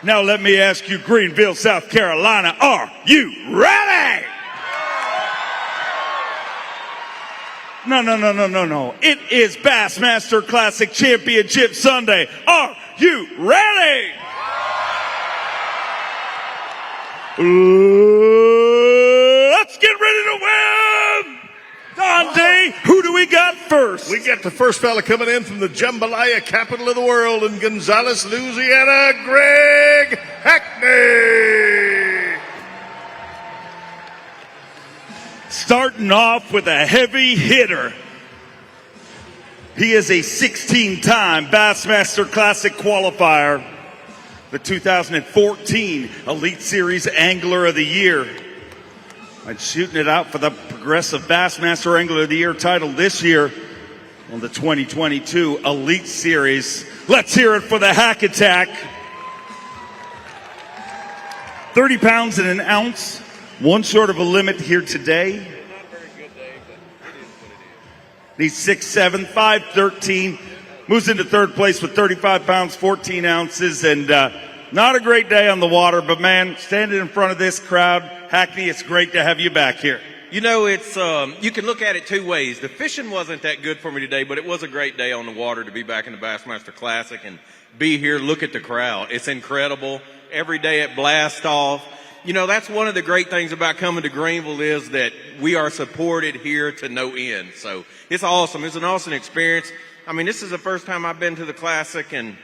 Now let me ask you, Greenville, South Carolina, are you ready? No. It is Bassmaster Classic Championship Sunday. Are you ready? Let's get ready to win! Dundee, who do we got first? We get the first fella coming in from the jambalaya capital of the world in Gonzales, Louisiana, Greg Hackney. Starting off with a heavy hitter. He is a 16-time Bassmaster Classic qualifier, the 2014 Elite Series Angler of the Year, and shooting it out for the Progressive Bassmaster Angler of the Year title this year on the 2022 Elite Series. Let's hear it for the Hack Attack. 30 pounds and an ounce. One short of a limit here today. Not a very good day, but it is what it is. He's 6'7", 5'13", moves into third place with 35 pounds, 14 ounces, and not a great day on the water, but man, standing in front of this crowd, Hackney, it's great to have you back here. You know, it's you can look at it two ways. The fishing wasn't that good for me today, but it was a great day on the water to be back in the Bassmaster Classic and be here. Look at the crowd. It's incredible. Every day at Blast Off. You know, that's one of the great things about coming to Greenville is that we are supported here to no end. So it's awesome. It's an awesome experience. I mean, this is the first time I've been to the Classic in,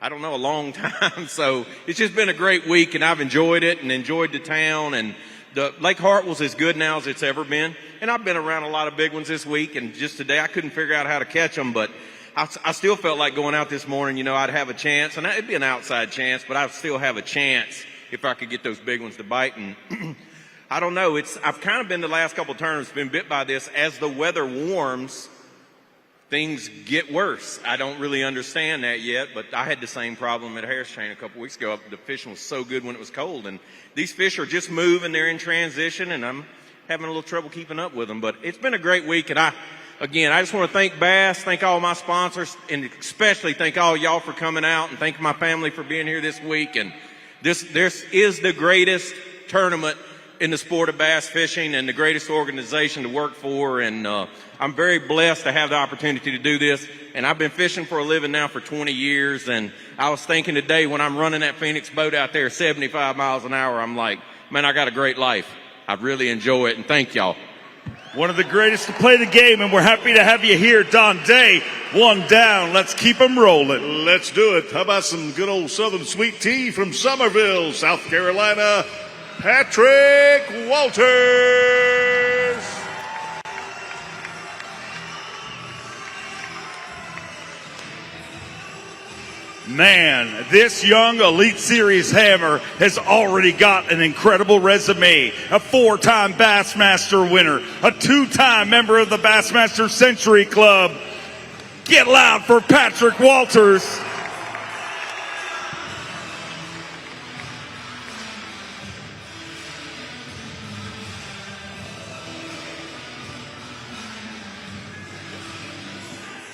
I don't know, a long time. So it's just been a great week, and I've enjoyed it and enjoyed the town. And the Lake Hartwell's as good now as it's ever been. And I've been around a lot of big ones this week, and just today I couldn't figure out how to catch them, but I still felt like going out this morning, you know, I'd have a chance, and it'd be an outside chance, but I'd still have a chance if I could get those big ones to bite. And I don't know, I've kind of been the last couple of tournaments been bit by this. As the weather warms, things get worse. I don't really understand that yet, but I had the same problem at Harris Chain a couple weeks ago. The fishing was so good when it was cold, and these fish are just moving, they're in transition, and I'm having a little trouble keeping up with them. But it's been a great week, and I just want to thank B.A.S., thank all my sponsors, and especially thank all y'all for coming out, and thank my family for being here this week. And this is the greatest tournament in the sport of bass fishing and the greatest organization to work for. And I'm very blessed to have the opportunity to do this. And I've been fishing for a living now for 20 years. And I was thinking today when I'm running that Phoenix boat out there 75 miles an hour, I'm like, man, I got a great life. I really enjoy it. And thank y'all. One of the greatest to play the game, and we're happy to have you here, Dundee. One down. Let's keep them rolling. Let's do it. How about some good old Southern sweet tea from Somerville, South Carolina, Patrick Walters. Man, this young Elite Series hammer has already got an incredible resume. A 4-time Bassmaster winner, a 2-time member of the Bassmaster Century Club. Get loud for Patrick Walters.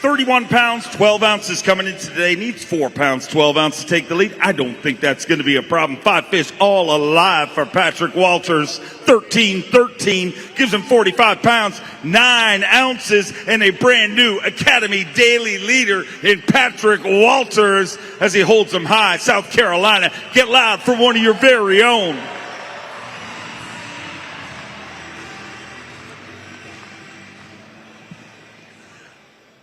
£31 pounds, 12 ounces coming in today. Needs 4 pounds, 12 ounces to take the lead. I don't think that's going to be a problem. 5 fish all alive for Patrick Walters. 13-13 gives him 45 pounds, 9 ounces, and a brand new Academy Daily leader in Patrick Walters as he holds them high. South Carolina, get loud for one of your very own.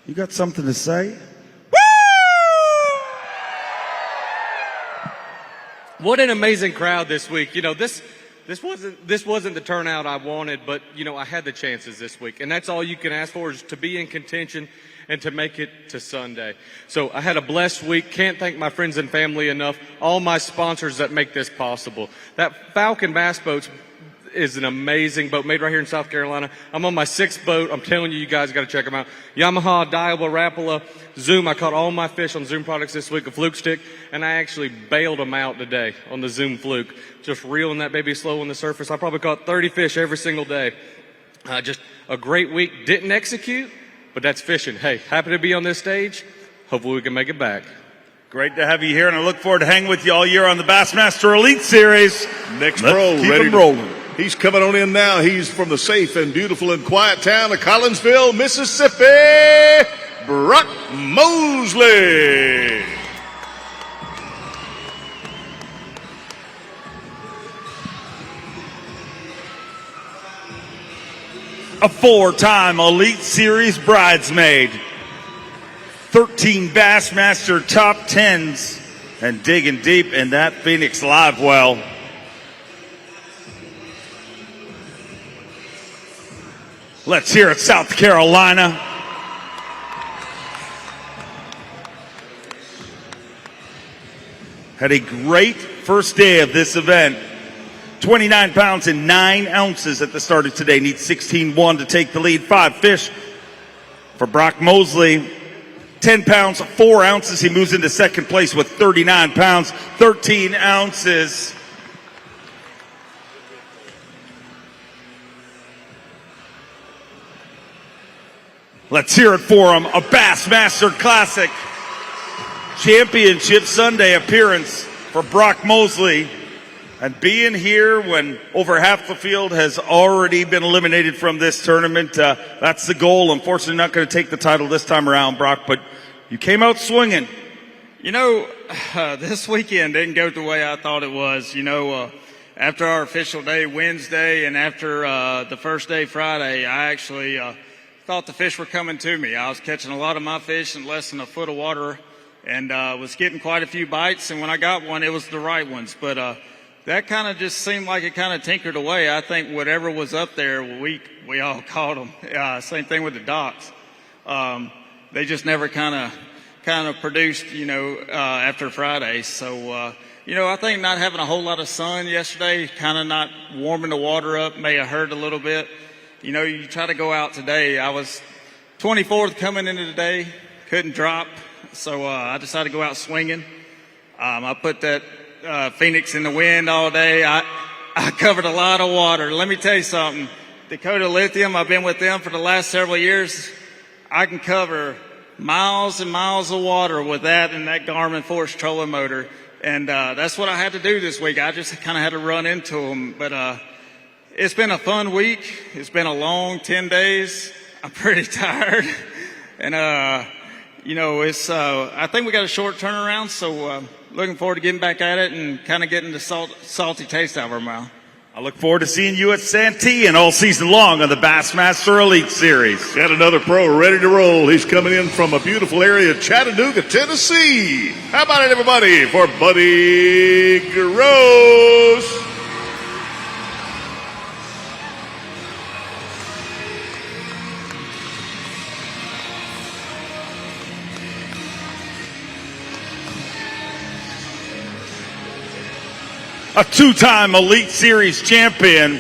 You got something to say? Woo! What an amazing crowd this week. You know, this wasn't the turnout I wanted, but you know, I had the chances this week, and that's all you can ask for is to be in contention and to make it to Sunday. So I had a blessed week. Can't thank my friends and family enough. All my sponsors that make this possible. That Falcon Bass Boats is an amazing boat made right here in South Carolina. I'm on my 6th boat. I'm telling you, you guys got to check them out. Yamaha, Daiwa, Rapala, Zoom. I caught all my fish on Zoom products this week, a fluke stick, and I actually bailed them out today on the Zoom fluke. Just reeling that baby slow on the surface. I probably caught 30 fish every single day. Just a great week. Didn't execute, but that's fishing. Hey, happy to be on this stage. Hopefully we can make it back. Great to have you here, and I look forward to hanging with you all year on the Bassmaster Elite Series. Next Let's pro, keep ready them to- rolling. He's coming on in now. He's from the safe and beautiful and quiet town of Collinsville, Mississippi, Brock Mosley. A four-time Elite Series bridesmaid, 13 Bassmaster top 10s, and digging deep in that Phoenix live well. Let's hear it, South Carolina. Had a great first day of this event. 29 pounds and 9 ounces at the start of today. Needs 16-1 to take the lead. 5 fish for Brock Mosley. 10 pounds, 4 ounces. He moves into second place with 39 pounds, 13 ounces. Let's hear it for him. A Bassmaster Classic Championship Sunday appearance for Brock Mosley. And being here when over half the field has already been eliminated from this tournament, that's the goal. Unfortunately, not going to take the title this time around, Brock, but you came out swinging. You know, this weekend didn't go the way I thought it was. You know, after our official day Wednesday and after the first day Friday, I actually thought the fish were coming to me. I was catching a lot of my fish in less than a foot of water and was getting quite a few bites. And when I got one, it was the right ones. But that kind of just seemed like it kind of tinkered away. I think whatever was up there, we all caught them. Same thing with the docks. They just never kind of produced, you know, after Friday. So, you know, I think not having a whole lot of sun yesterday, kind of not warming the water up may have hurt a little bit. You know, you try to go out today. I was 24th coming into the day, couldn't drop. So I decided to go out swinging. I put that Phoenix in the wind all day. I covered a lot of water. Let me tell you something. Dakota Lithium, I've been with them for the last several years. I can cover miles and miles of water with that and that Garmin Force trolling motor. And that's what I had to do this week. I just kind of had to run into them. But it's been a fun week. It's been a long 10 days. I'm pretty tired. And, you know, it's I think we got a short turnaround. So looking forward to getting back at it and kind of getting the salty taste out of our mouth. I look forward to seeing you at Santee and all season long on the Bassmaster Elite Series. Got another pro ready to roll. He's coming in from a beautiful area, Chattanooga, Tennessee. How about it, everybody, for Buddy Gross? A two-time Elite Series champion.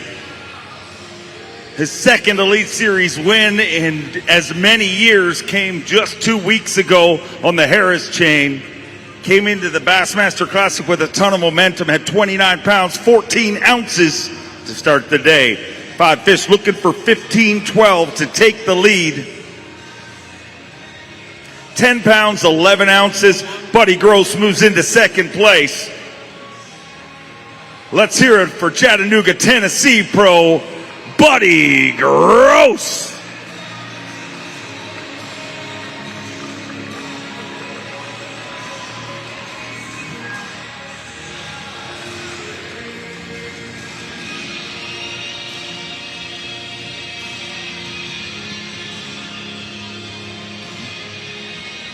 His second Elite Series win in as many years came just 2 weeks ago on the Harris chain. Came into the Bassmaster Classic with a ton of momentum, had 29 pounds, 14 ounces to start the day. 5 fish looking for 15-12 to take the lead. 10 pounds, 11 ounces. Buddy Gross moves into second place. Let's hear it for Chattanooga, Tennessee pro, Buddy Gross.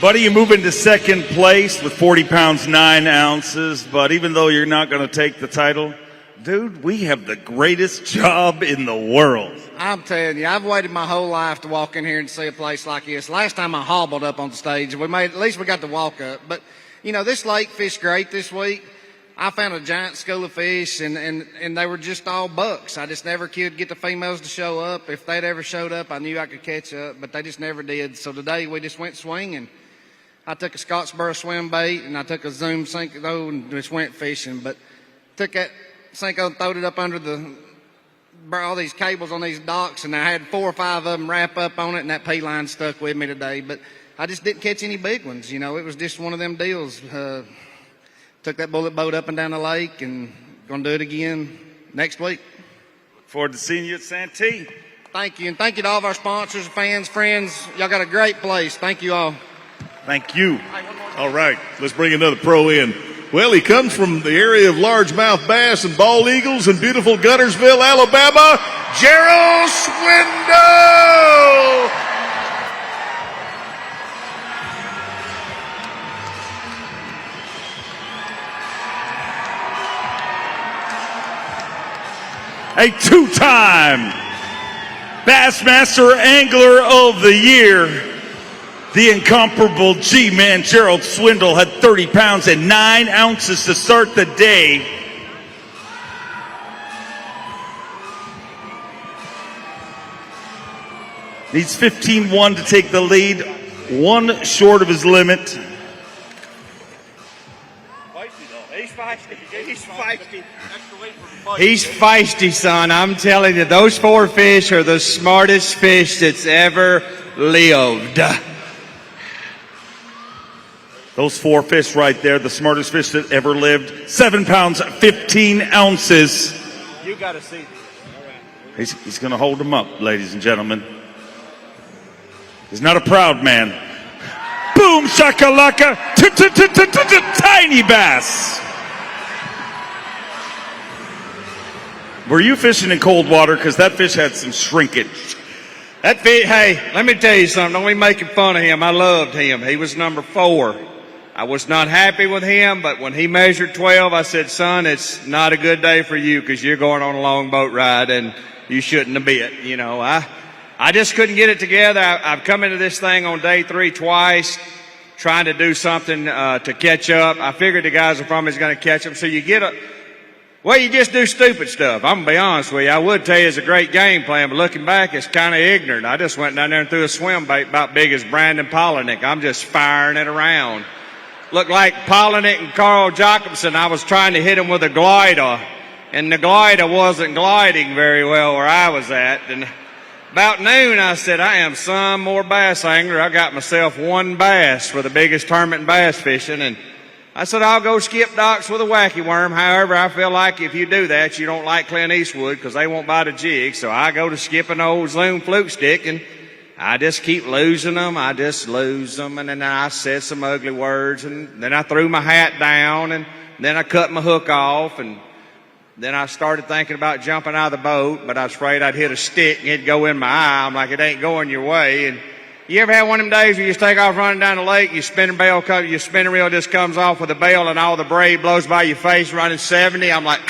Buddy, you move into second place with 40 pounds, 9 ounces. But even though you're not going to take the title, dude, we have the greatest job in the world. I'm telling you, I've waited my whole life to walk in here and see a place like this. Last time I hobbled up on the stage, at least we got to walk up. But, you know, this lake fished great this week. I found a giant school of fish, and they were just all bucks. I just never could get the females to show up. If they'd ever showed up, I knew I could catch up, but they just never did. So today we just went swinging. I took a Scottsboro swim bait, and I took a Zoom Senko and just went fishing. But took that Senko and throwed it up under all these cables on these docks, and I had 4 or 5 of them wrap up on it, and that P line stuck with me today. But I just didn't catch any big ones. You know, it was just one of them deals. Took that bullet boat up and down the lake, and gonna do it again next week. Look forward to seeing you at Santee. Thank you, and thank you to all of our sponsors, fans, friends. Y'all got a great place. Thank you all. Thank you. All right, let's bring another pro in. Well, he comes from the area of largemouth bass and bald eagles in beautiful Guntersville, Alabama, Gerald Swindle. A two-time Bassmaster Angler of the Year. The incomparable G-Man Gerald Swindle had 30 pounds and 9 ounces to start the day. Needs 15-1 to take the lead, 1 short of his limit. He's feisty. He's feisty. He's feisty, son. I'm telling you, those 4 fish are the smartest fish that's ever lived. Those 4 fish right there, the smartest fish that ever lived. 7 pounds, 15 ounces. You got to see this. He's going to hold them up, ladies and gentlemen. He's not a proud man. Boom, shakalaka, tiny bass. Were you fishing in cold water? Because that fish had some shrinkage. That fish, hey, let me tell you something. Don't be making fun of him. I loved him. He was number 4. I was not happy with him, but when he measured 12, I said, son, it's not a good day for you because you're going on a long boat ride and you shouldn't have bit. You know, I just couldn't get it together. I've come into this thing on day 3 twice, trying to do something to catch up. I figured the guys are from is going to catch them. So you just do stupid stuff. I'm going to be honest with you. I would tell you it's a great game plan, but looking back, it's kind of ignorant. I just went down there and threw a swim bait about big as Brandon Polinick. I'm just firing it around. Looked like Polinick and Carl Jacobson. I was trying to hit him with a glider, and the glider wasn't gliding very well where I was at. And about noon, I said, I am some more bass angler. I got myself 1 bass for the biggest tournament in bass fishing, and I said, I'll go skip docks with a wacky worm. However, I feel like if you do that, you don't like Clint Eastwood because they won't bite a jig. So I go to skip an old Zoom fluke stick, and I just keep losing them. I just lose them. And then I said some ugly words, and then I threw my hat down, and then I cut my hook off, and then I started thinking about jumping out of the boat, but I was afraid I'd hit a stick and it'd go in my eye. I'm like, it ain't going your way. And you ever had one of them days where you just take off running down the lake, your spinning reel just comes off with a bail and all the braid blows by your face running 70? I'm like,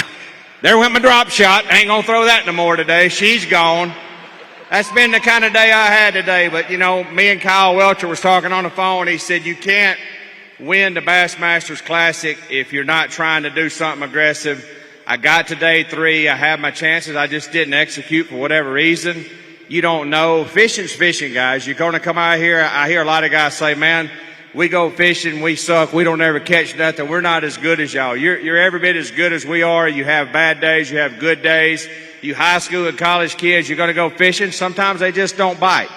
there went my drop shot. I ain't going to throw that no more today. She's gone. That's been the kind of day I had today. But, you know, me and Kyle Welcher was talking on the phone. He said, you can't win the Bassmasters Classic if you're not trying to do something aggressive. I got to day 3. I had my chances. I just didn't execute for whatever reason. You don't know. Fishing's fishing, guys. You're going to come out here. I hear a lot of guys say, man, we go fishing, we suck, we don't ever catch nothing. We're not as good as y'all. You're every bit as good as we are. You have bad days, you have good days. You high school and college kids, you're going to go fishing. Sometimes they just don't bite.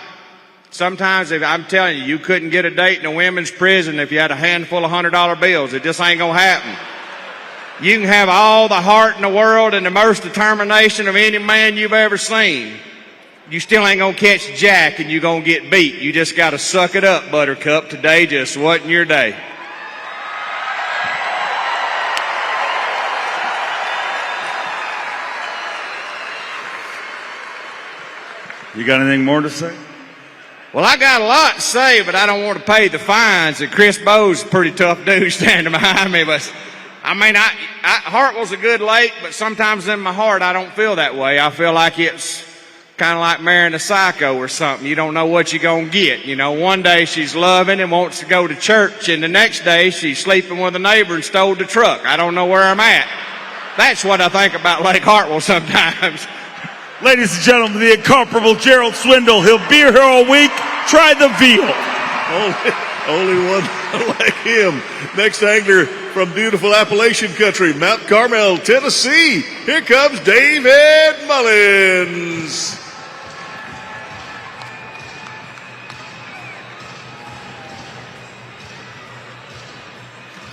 Sometimes, I'm telling you, you couldn't get a date in a women's prison if you had a handful of $100 bills. It just ain't going to happen. You can have all the heart in the world and the most determination of any man you've ever seen. You still ain't going to catch Jack and you're going to get beat. You just got to suck it up, Buttercup. Today just wasn't your day. You got anything more to say? Well, I got a lot to say, but I don't want to pay the fines. And Chris Bowe's a pretty tough dude standing behind me. But I mean, Hartwell's a good lake, but sometimes in my heart I don't feel that way. I feel like it's kind of like marrying a psycho or something. You don't know what you're going to get. You know, one day she's loving and wants to go to church, and the next day she's sleeping with a neighbor and stole the truck. I don't know where I'm at. That's what I think about Lake Hartwell sometimes. Ladies and gentlemen, the incomparable Gerald Swindle. He'll be here all week. Try the veal. Only one like him. Next angler from beautiful Appalachian country, Mount Carmel, Tennessee. Here comes David Mullins.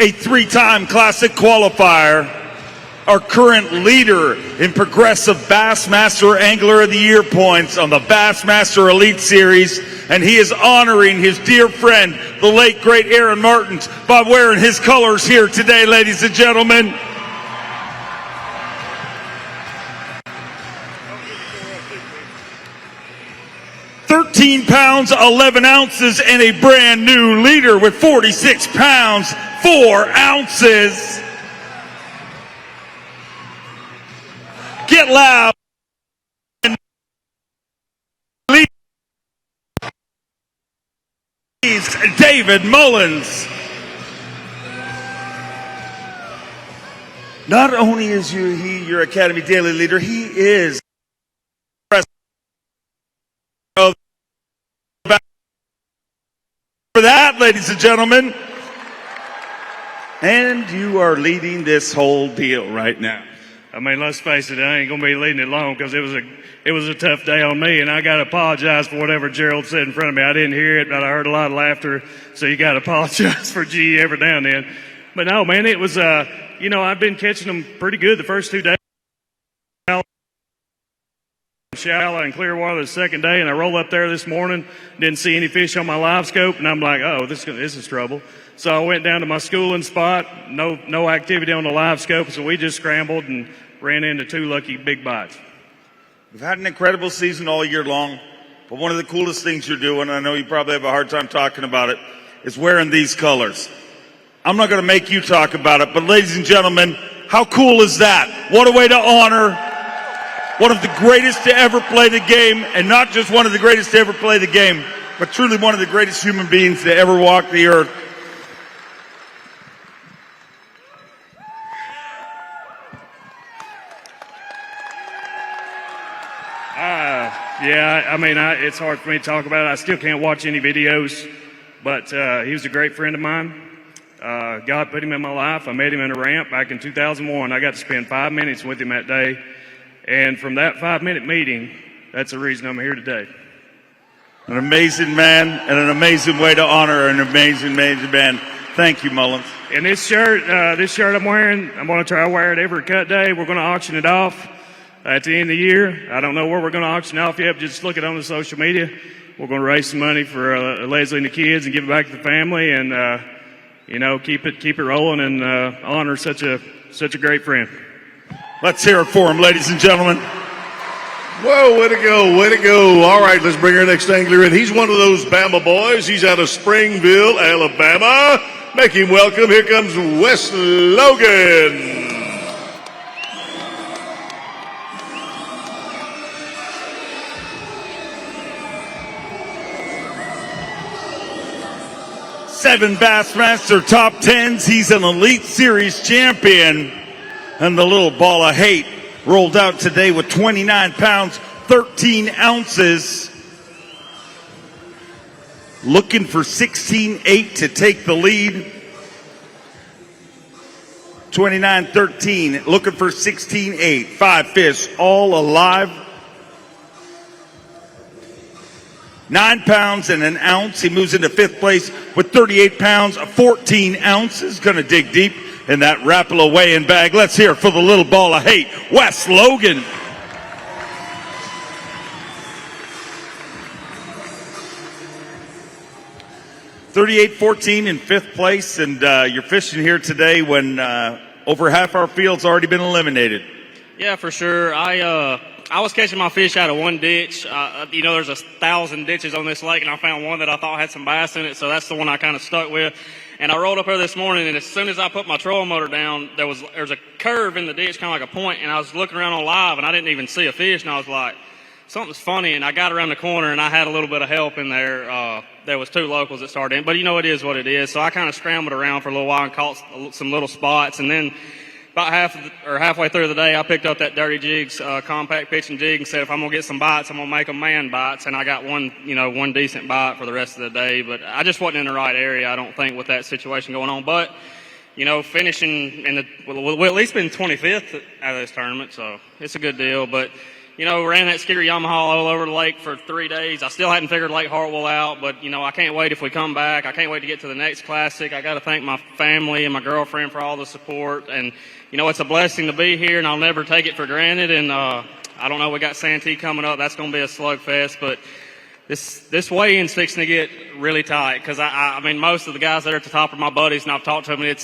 a 3-time Classic qualifier, our current leader in progressive Bassmaster Angler of the Year points on the Bassmaster Elite Series, and he is honoring his dear friend, the late great Aaron Martins, by wearing his colors here today, ladies and gentlemen. £13, 11 ounces, and a brand new leader with 46 pounds, 4 ounces. Get loud. David Mullins. Not only is he your Academy Daily leader, he is for that, ladies and gentlemen. And you are leading this whole deal right now. I mean, let's face it, I ain't going to be leading it long because it was a tough day on me, and I got to apologize for whatever Gerald said in front of me. I didn't hear it, but I heard a lot of laughter, so you got to apologize for G every now and then. But no, man, it was, I've been catching them pretty good the first 2 days. Shallow and Clearwater the second day, and I roll up there this morning, didn't see any fish on my live scope, and I'm like, oh, this is trouble. So I went down to my schooling spot, no activity on the live scope, so we just scrambled and ran into 2 lucky big bites. We've had an incredible season all year long, but one of the coolest things you're doing, I know you probably have a hard time talking about it, is wearing these colors. I'm not going to make you talk about it, but ladies and gentlemen, how cool is that? What a way to honor one of the greatest to ever play the game, and not just one of the greatest to ever play the game, but truly one of the greatest human beings to ever walk the earth. It's hard for me to talk about it. I still can't watch any videos, but he was a great friend of mine. God put him in my life. I met him in a ramp back in 2001. I got to spend 5 minutes with him that day, and from that 5-minute meeting, that's the reason I'm here today. An amazing man and an amazing way to honor an amazing man. Thank you, Mullins. And this shirt I'm wearing, I'm going to try to wear it every cut day. We're going to auction it off at the end of the year. I don't know where we're going to auction off yet, but just look it on the social media. We're going to raise some money for Leslie and the kids and give it back to the family, and keep it rolling and honor such a great friend. Let's hear it for him, ladies and gentlemen. Whoa, way to go, way to go. All right, let's bring our next angler in. He's one of those Bama boys. He's out of Springville, Alabama. Make him welcome. Here comes Wes Logan. Seven Bassmaster top 10s. He's an Elite Series champion. And the little ball of hate rolled out today with 29 pounds, 13 ounces. Looking for 16-8 to take the lead. 29-13, looking for 16-8. 5 fish, all alive. 9 pounds and an ounce. He moves into 5th place with 38 pounds, 14 ounces. Going to dig deep in that Rapala weigh-in bag. Let's hear it for the little ball of hate, Wes Logan. $38.14 in 5th place, and you're fishing here today when over half our field's already been eliminated. Yeah, for sure. I was catching my fish out of one ditch. There's 1,000 ditches on this lake, and I found one that I thought had some bass in it, so that's the one I kind of stuck with. And I rolled up there this morning, and as soon as I put my trolling motor down, there's a curve in the ditch, kind of like a point, and I was looking around on live, and I didn't even see a fish, and I was like, something's funny, and I got around the corner, and I had a little bit of help in there. There was 2 locals that started in, but it is what it is. So I kind of scrambled around for a little while and caught some little spots, and then about halfway through the day, I picked up that Dirty Jigs compact pitching jig and said, if I'm gonna get some bites, I'm gonna make them man bites. And I got one decent bite for the rest of the day. But I just wasn't in the right area, I don't think, with that situation going on. But finishing we'll at least been 25th out of this tournament, so it's a good deal. But ran that Skidder Yamaha all over the lake for 3 days. I still hadn't figured Lake Hartwell out, but, I can't wait if we come back. I can't wait to get to the next classic. I got to thank my family and my girlfriend for all the support. And, it's a blessing to be here, and I'll never take it for granted. And I don't know, we got Santee coming up. That's going to be a slugfest. But this weigh-in's fixing to get really tight because, I mean, most of the guys that are at the top are my buddies, and I've talked to them, and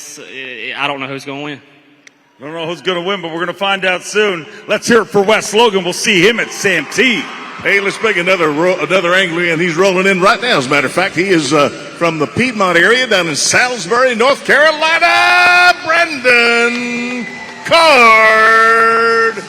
I don't know who's going to win. I don't know who's going to win, but we're going to find out soon. Let's hear it for Wes Logan. We'll see him at Santee. Hey, let's make another angler, and he's rolling in right now. As a matter of fact, he is from the Piedmont area down in Salisbury, North Carolina. Brendan Card.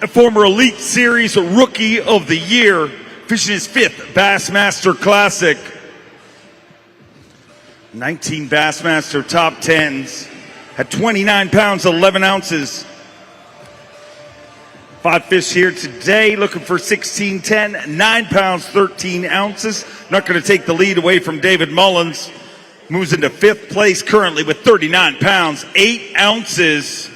A former Elite Series Rookie of the Year, fishing his 5th Bassmaster Classic. 19 Bassmaster top 10s. Had 29 pounds, 11 ounces. 5 fish here today, looking for 16-10, 9 pounds, 13 ounces. Not going to take the lead away from David Mullins. Moves into 5th place currently with 39 pounds, 8 ounces.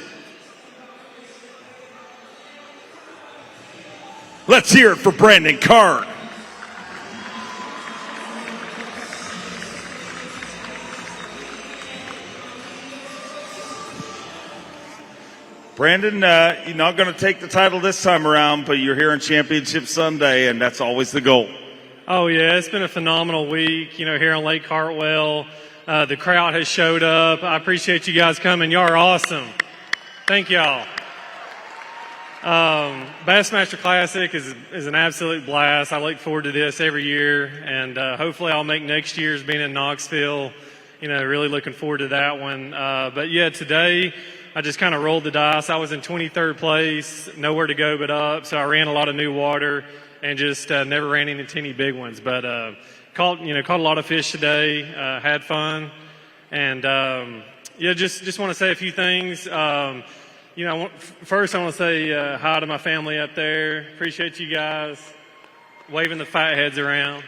Let's hear it for Brandon Card. Brandon, you're not going to take the title this time around, but you're here on Championship Sunday, and that's always the goal. Oh, yeah, it's been a phenomenal week, here on Lake Hartwell. The crowd has showed up. I appreciate you guys coming. Y'all are awesome. Thank y'all. Bassmaster Classic is an absolute blast. I look forward to this every year, and hopefully I'll make next year's being in Knoxville. Really looking forward to that one. But yeah, today I just kind of rolled the dice. I was in 23rd place, nowhere to go but up, so I ran a lot of new water and just never ran into any big ones. But caught a lot of fish today. Had fun, and just want to say a few things. First I want to say hi to my family up there. Appreciate you guys waving the fatheads around.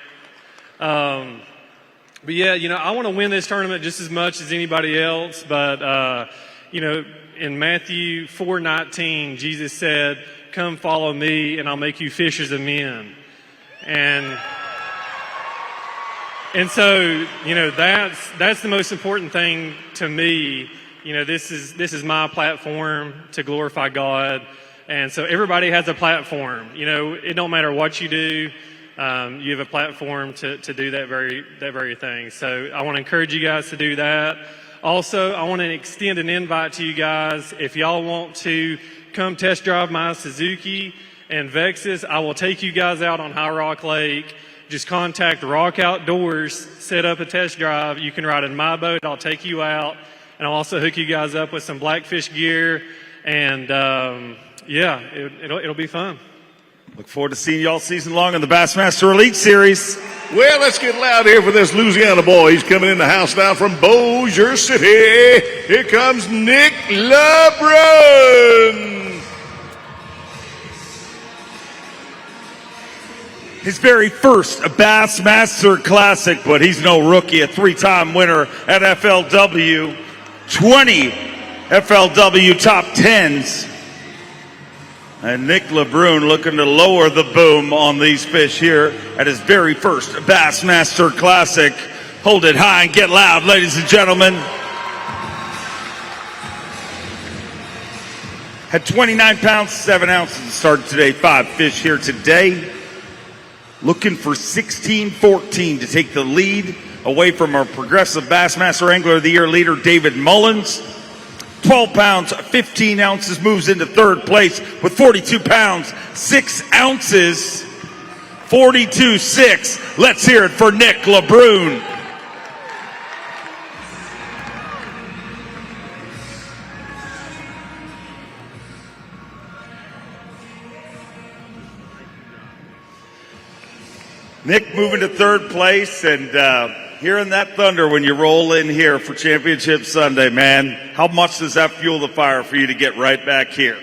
But yeah, I want to win this tournament just as much as anybody else. But, in Matthew 4:19, Jesus said, "Come follow me and I'll make you fishers of men." And so, that's the most important thing to me. This is my platform to glorify God. And so everybody has a platform. It don't matter what you do. You have a platform to do that very thing. So I want to encourage you guys to do that. Also, I want to extend an invite to you guys. If y'all want to come test drive my Suzuki and Vexus, I will take you guys out on High Rock Lake. Just contact Rock Outdoors, set up a test drive. You can ride in my boat. I'll take you out. And I'll also hook you guys up with some Blackfish gear. And, it'll be fun. Look forward to seeing you all season long in the Bassmaster Elite Series. Well, let's get loud here for this Louisiana boy. He's coming in the house now from Bossier City. Here comes Nick LeBrun. His very first Bassmaster Classic, but he's no rookie, a 3-time winner at FLW. 20 FLW top 10s. And Nick LeBrun looking to lower the boom on these fish here at his very first Bassmaster Classic. Hold it high and get loud, ladies and gentlemen. Had 29 pounds, 7 ounces started today. 5 fish here today. Looking for 16-14 to take the lead away from our progressive Bassmaster Angler of the Year leader, David Mullins. 12 pounds, 15 ounces, moves into 3rd place with 42 pounds, 6 ounces, 42.6. Let's hear it for Nick LeBrun. Nick moving to 3rd place, and hearing that thunder when you roll in here for Championship Sunday, man, how much does that fuel the fire for you to get right back here?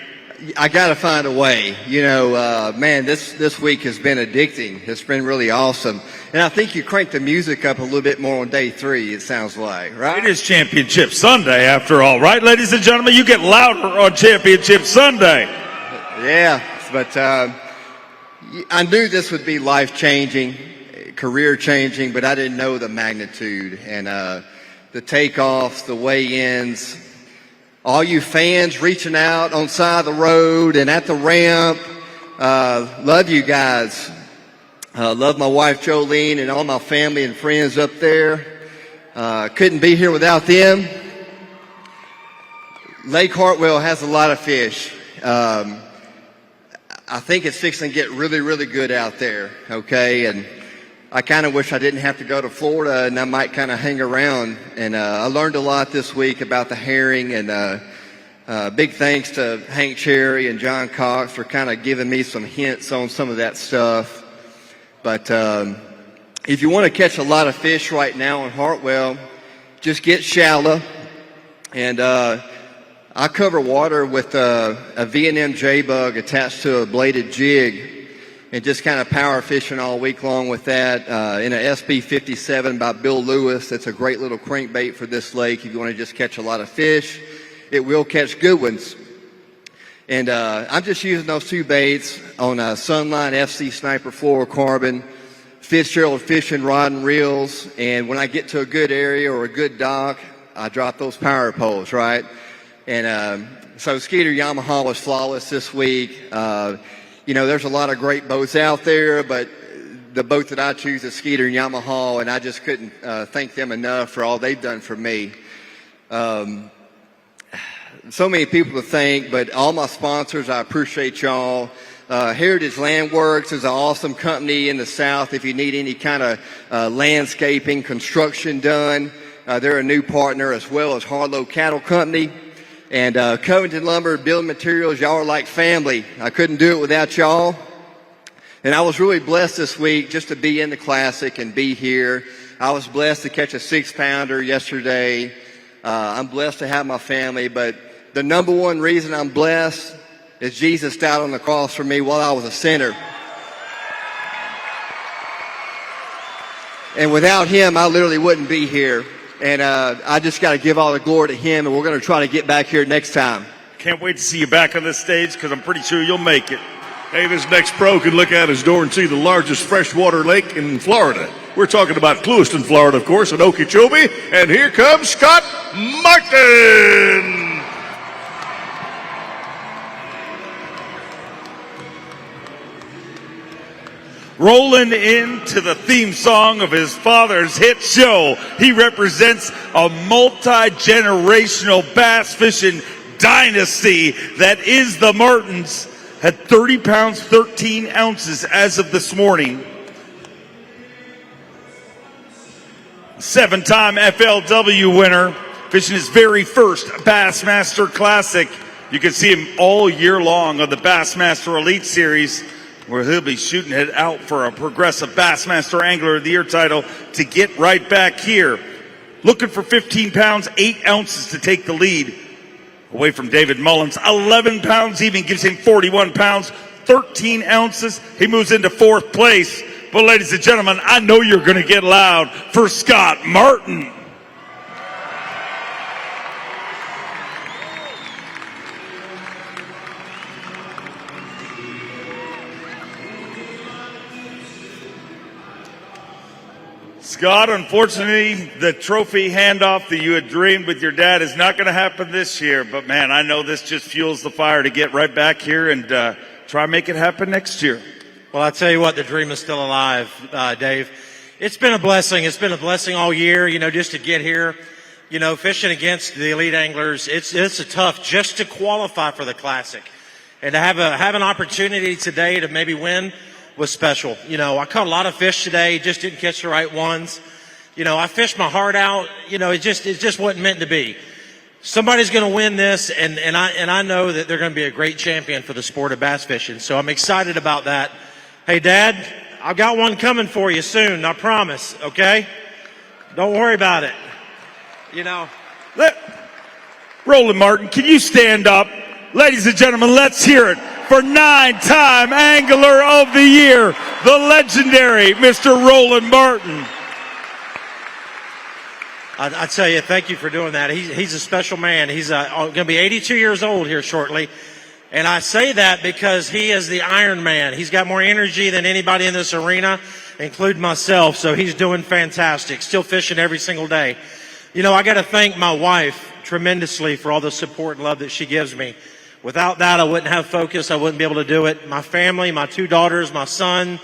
I got to find a way. Man, this week has been addicting. It's been really awesome. And I think you cranked the music up a little bit more on day 3, it sounds like, right? It is Championship Sunday, after all, right, ladies and gentlemen? You get louder on Championship Sunday. Yeah, but I knew this would be life-changing, career-changing, but I didn't know the magnitude. And the takeoffs, the weigh-ins, all you fans reaching out on the side of the road and at the ramp, love you guys. Love my wife Jolene and all my family and friends up there. Couldn't be here without them. Lake Hartwell has a lot of fish. I think it's fixing to get really, really good out there, okay? And I kind of wish I didn't have to go to Florida, and I might kind of hang around. And I learned a lot this week about the herring, and big thanks to Hank Cherry and John Cox for kind of giving me some hints on some of that stuff. But if you want to catch a lot of fish right now in Hartwell, just get shallow. And I cover water with a V&M J-bug attached to a bladed jig, and just kind of power fishing all week long with that in a SB 57 by Bill Lewis. That's a great little crankbait for this lake if you want to just catch a lot of fish. It will catch good ones. And I'm just using those 2 baits on a Sunline FC Sniper Fluorocarbon, Fitzgerald fishing rod and reels. And when I get to a good area or a good dock, I drop those power poles, right? And so Skeeter Yamaha was flawless this week. There's a lot of great boats out there, but the boat that I choose is Skeeter and Yamaha, and I just couldn't thank them enough for all they've done for me. So many people to thank, but all my sponsors, I appreciate y'all. Heritage Landworks is an awesome company in the South. If you need any kind of landscaping, construction done, they're a new partner, as well as Harlow Cattle Company. And Covington Lumber Building Materials, y'all are like family. I couldn't do it without y'all. And I was really blessed this week just to be in the Classic and be here. I was blessed to catch a 6-pounder yesterday. I'm blessed to have my family, but the number one reason I'm blessed is Jesus died on the cross for me while I was a sinner. And without him, I literally wouldn't be here. And I just got to give all the glory to him, and we're going to try to get back here next time. Can't wait to see you back on this stage, because I'm pretty sure you'll make it. Hey, this next pro can look out his door and see the largest freshwater lake in Florida. We're talking about Clewiston, Florida, of course, and Okeechobee. And here comes Scott Martin. Rolling into the theme song of his father's hit show, he represents a multi-generational bass fishing dynasty that is the Martins. At 30 pounds, 13 ounces as of this morning. 7-time FLW winner, fishing his very first Bassmaster Classic. You can see him all year long on the Bassmaster Elite Series, where he'll be shooting it out for a Progressive Bassmaster Angler of the Year title to get right back here. Looking for 15 pounds, 8 ounces to take the lead away from David Mullins. 11 pounds even gives him 41 pounds, 13 ounces. He moves into 4th place. But ladies and gentlemen, I know you're going to get loud for Scott Martin. Scott, unfortunately, the trophy handoff that you had dreamed with your dad is not going to happen this year. But, man, I know this just fuels the fire to get right back here and try and make it happen next year. Well, I'll tell you what, the dream is still alive, Dave. It's been a blessing. It's been a blessing all year, just to get here. Fishing against the elite anglers, it's a tough just to qualify for the Classic. And to have an opportunity today to maybe win was special. I caught a lot of fish today, just didn't catch the right ones. I fished my heart out. It just wasn't meant to be. Somebody's going to win this, and I know that they're going to be a great champion for the sport of bass fishing. So I'm excited about that. Hey, Dad, I've got one coming for you soon. I promise. Okay? Don't worry about it. Roland Martin, can you stand up? Ladies and gentlemen, let's hear it for 9-time Angler of the Year, the legendary Mr. Roland Martin. I tell you, thank you for doing that. He's a special man. He's going to be 82 years old here shortly. And I say that because he is the Iron Man. He's got more energy than anybody in this arena, including myself. So he's doing fantastic. Still fishing every single day. You know, I got to thank my wife tremendously for all the support and love that she gives me. Without that, I wouldn't have focus. I wouldn't be able to do it. My family, my 2 daughters, my son,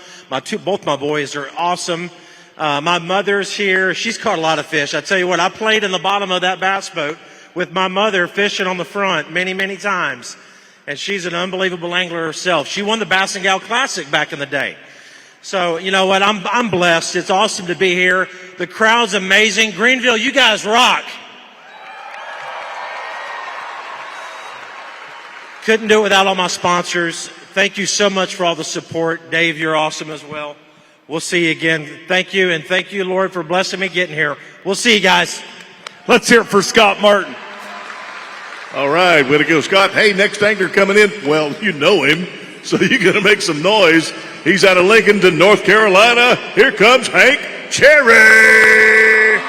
both my boys are awesome. My mother's here. She's caught a lot of fish. I tell you what, I played in the bottom of that bass boat with my mother fishing on the front many, many times. And she's an unbelievable angler herself. She won the Bass and Gal Classic back in the day. So, you know what? I'm blessed. It's awesome to be here. The crowd's amazing. Greenville, you guys rock. Couldn't do it without all my sponsors. Thank you so much for all the support. Dave, you're awesome as well. We'll see you again. Thank you, and thank you, Lord, for blessing me getting here. We'll see you guys. Let's hear it for Scott Martin. All right, way to go, Scott. Hey, next angler coming in. Well, you know him, so you're going to make some noise. He's out of Lincoln, North Carolina. Here comes Hank Cherry.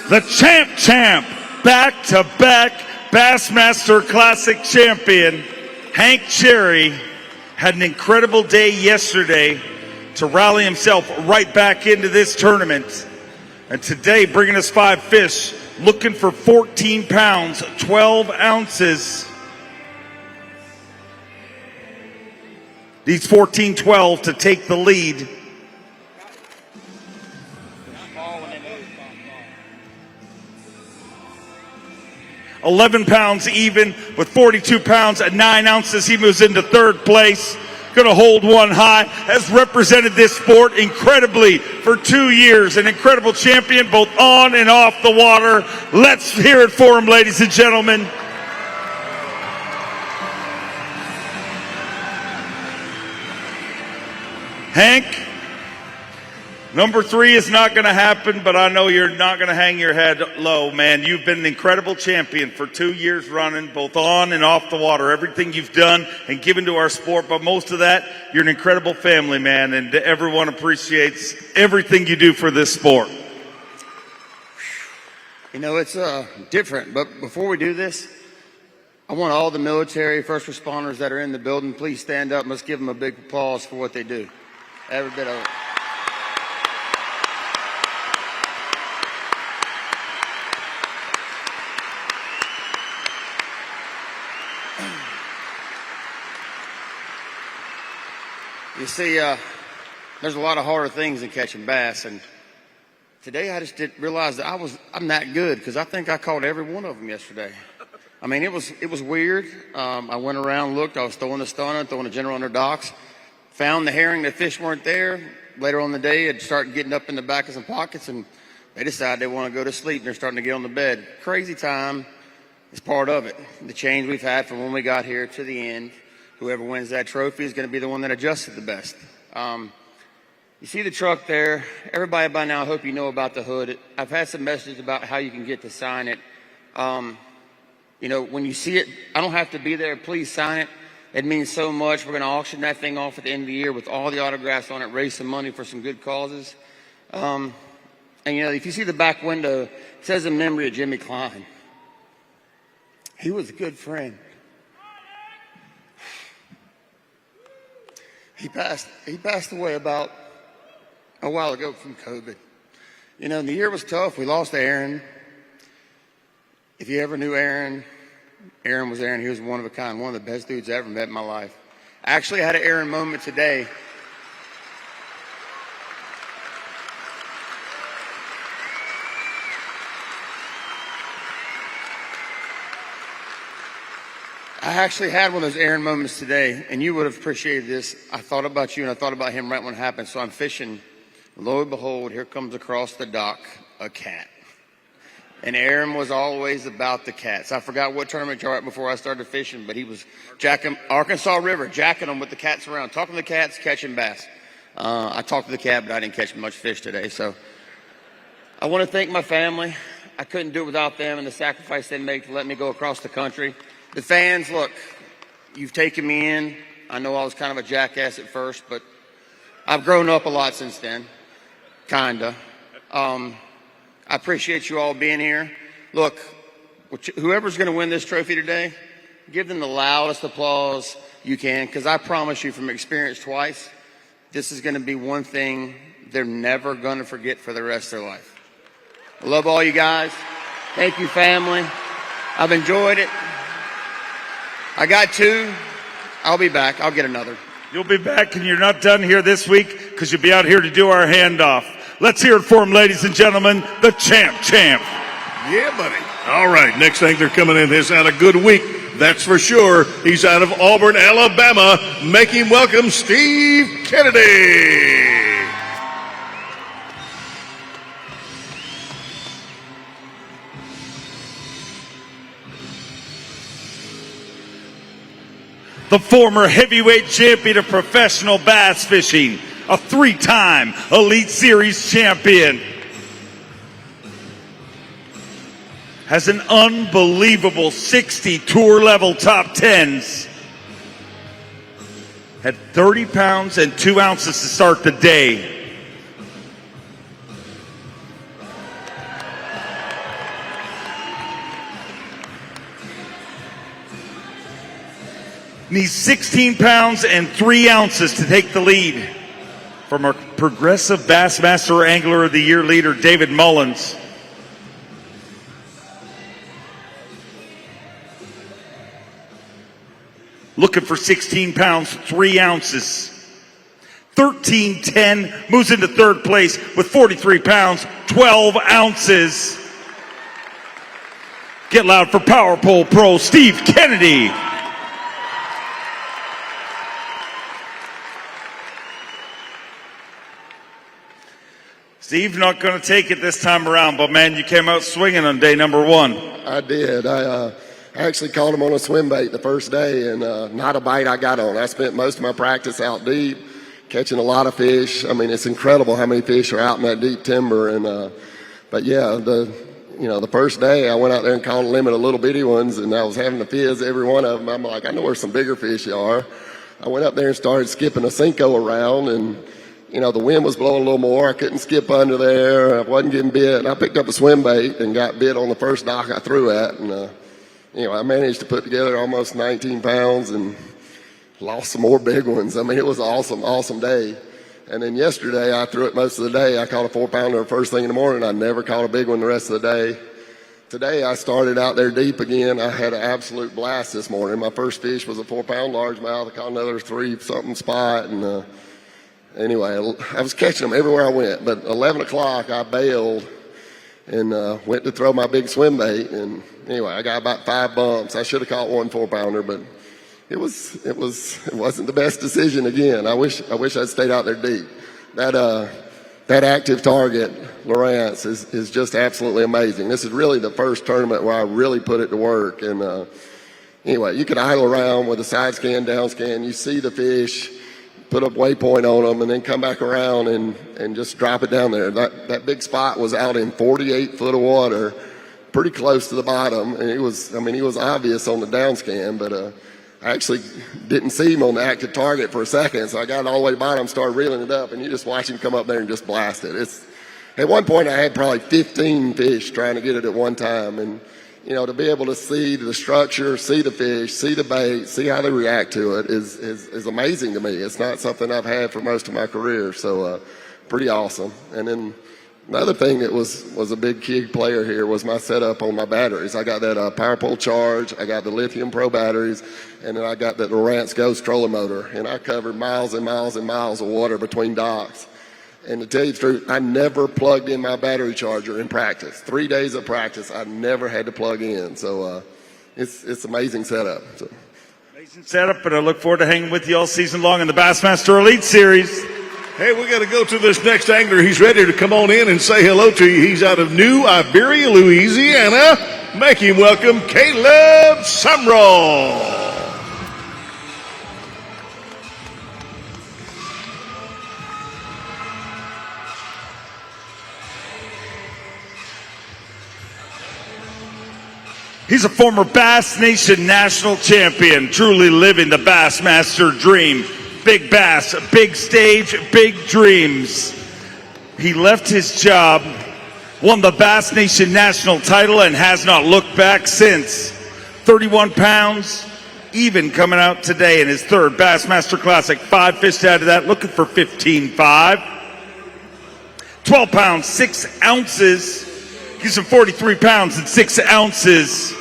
The champ, back-to-back Bassmaster Classic champion, Hank Cherry, had an incredible day yesterday to rally himself right back into this tournament. And today, bringing us 5 fish, looking for 14 pounds, 12 ounces. These 14-12 to take the lead. £11 even with 42 pounds and 9 ounces. He moves into 3rd place. Going to hold one high. Has represented this sport incredibly for 2 years. An incredible champion both on and off the water. Let's hear it for him, ladies and gentlemen. Hank, number 3 is not going to happen, but I know you're not going to hang your head low, man. You've been an incredible champion for 2 years running, both on and off the water. Everything you've done and given to our sport, but most of that, you're an incredible family, man, and everyone appreciates everything you do for this sport. You know, it's different, but before we do this, I want all the military, first responders that are in the building, please stand up and let's give them a big applause for what they do. Every bit of it. You see, there's a lot of harder things than catching bass, and today I just didn't realize that I'm that good because I think I caught every one of them yesterday. I mean, it was weird. I went around, looked. I was throwing the stunner, throwing the general under docks. Found the herring. The fish weren't there. Later on in the day, I'd start getting up in the back of some pockets, and they decide they want to go to sleep, and they're starting to get on the bed. Crazy time is part of it. The change we've had from when we got here to the end. Whoever wins that trophy is going to be the one that adjusted the best. You see the truck there. Everybody by now, I hope you know about the hood. I've had some messages about how you can get to sign it. You know, when you see it, I don't have to be there. Please sign it. It means so much. We're going to auction that thing off at the end of the year with all the autographs on it, raise some money for some good causes. And, you know, if you see the back window, it says in memory of Jimmy Klein. He was a good friend. He passed away about a while ago from COVID. You know, the year was tough. We lost Aaron. If you ever knew Aaron, Aaron was Aaron. He was one of a kind, one of the best dudes I ever met in my life. Actually, I had an Aaron moment today. I actually had one of those Aaron moments today, and you would have appreciated this. I thought about you, and I thought about him right when it happened. So I'm fishing. Lo and behold, here comes across the dock a cat. And Aaron was always about the cats. I forgot what tournament you were at before I started fishing, but he was jacking Arkansas River, jacking them with the cats around, talking to the cats, catching bass. I talked to the cat, but I didn't catch much fish today. So I want to thank my family. I couldn't do it without them and the sacrifice they make to let me go across the country. The fans, look, you've taken me in. I know I was kind of a jackass at first, but I've grown up a lot since then, kinda. I appreciate you all being here. Look, whoever's going to win this trophy today, give them the loudest applause you can, because I promise you from experience twice, this is going to be one thing they're never going to forget for the rest of their life. I love all you guys. Thank you, family. I've enjoyed it. I got 2. I'll be back. I'll get another. You'll be back, and you're not done here this week because you'll be out here to do our handoff. Let's hear it for him, ladies and gentlemen, the champ. Yeah, buddy. All right, next angler coming in has had a good week. That's for sure. He's out of Auburn, Alabama. Make him welcome Steve Kennedy. The former heavyweight champion of professional bass fishing, a 3-time Elite Series champion, has an unbelievable 60 tour level top 10s, had 30 pounds and 2 ounces to start the day. Needs 16 pounds and 3 ounces to take the lead from our Progressive Bassmaster Angler of the Year leader, David Mullins. Looking for 16 pounds, 3 ounces. 13-10, moves into third place with 43 pounds, 12 ounces. Get loud for Power Pole Pro Steve Kennedy. Steve, not going to take it this time around, but man, you came out swinging on day number 1. I did. I actually caught him on a swim bait the first day, and not a bite I got on. I spent most of my practice out deep, catching a lot of fish. I mean, it's incredible how many fish are out in that deep timber. And but yeah, the first day I went out there and caught a limit of little bitty ones, and I was having to fizz every one of them. I'm like, I know where some bigger fish are. I went up there and started skipping a Cinco around, and the wind was blowing a little more. I couldn't skip under there. I wasn't getting bit. And I picked up a swim bait and got bit on the first dock I threw at. And, I managed to put together almost 19 pounds and lost some more big ones. I mean, it was an awesome day. And then yesterday, I threw it most of the day. I caught a 4-pounder first thing in the morning. I never caught a big one the rest of the day. Today, I started out there deep again. I had an absolute blast this morning. My first fish was a 4-pound largemouth. I caught another 3-something spot. And, anyway, I was catching them everywhere I went, but 11 o'clock I bailed and went to throw my big swim bait, and anyway, I got about 5 bumps. I should have caught one 4-pounder, but it wasn't the best decision again. I wish I'd stayed out there deep. That active target, Lawrence, is just absolutely amazing. This is really the first tournament where I really put it to work, and anyway, you can idle around with a side scan, down scan. You see the fish, put a waypoint on them, and then come back around and just drop it down there. That big spot was out in 48 foot of water, pretty close to the bottom, and he was obvious on the down scan, but I actually didn't see him on the active target for a second, so I got it all the way to the bottom, started reeling it up, and you just watch him come up there and just blast it. At one point, I had probably 15 fish trying to get it at one time, and to be able to see the structure, see the fish, see the bait, see how they react to it is amazing to me. It's not something I've had for most of my career, so pretty awesome. And then another thing that was a big key player here was my setup on my batteries. I got that Power Pole Charge, I got the Lithium Pro batteries, and then I got that Lowrance Ghost trolling motor. And I covered miles and miles and miles of water between docks. And to tell you the truth, I never plugged in my battery charger in practice. 3 days of practice, I never had to plug in. So it's amazing setup. So. Amazing setup, but I look forward to hanging with you all season long in the Bassmaster Elite Series. Hey, we got to go to this next angler. He's ready to come on in and say hello to you. He's out of New Iberia, Louisiana. Make him welcome Caleb Sumrall. He's a former Bass Nation national champion, truly living the Bassmaster dream. Big bass, big stage, big dreams. He left his job, won the Bass Nation national title, and has not looked back since. 31 pounds, even coming out today in his third Bassmaster Classic. 5 fished out of that, looking for 15.5. 12 pounds, 6 ounces. Gives him 43 pounds and 6 ounces.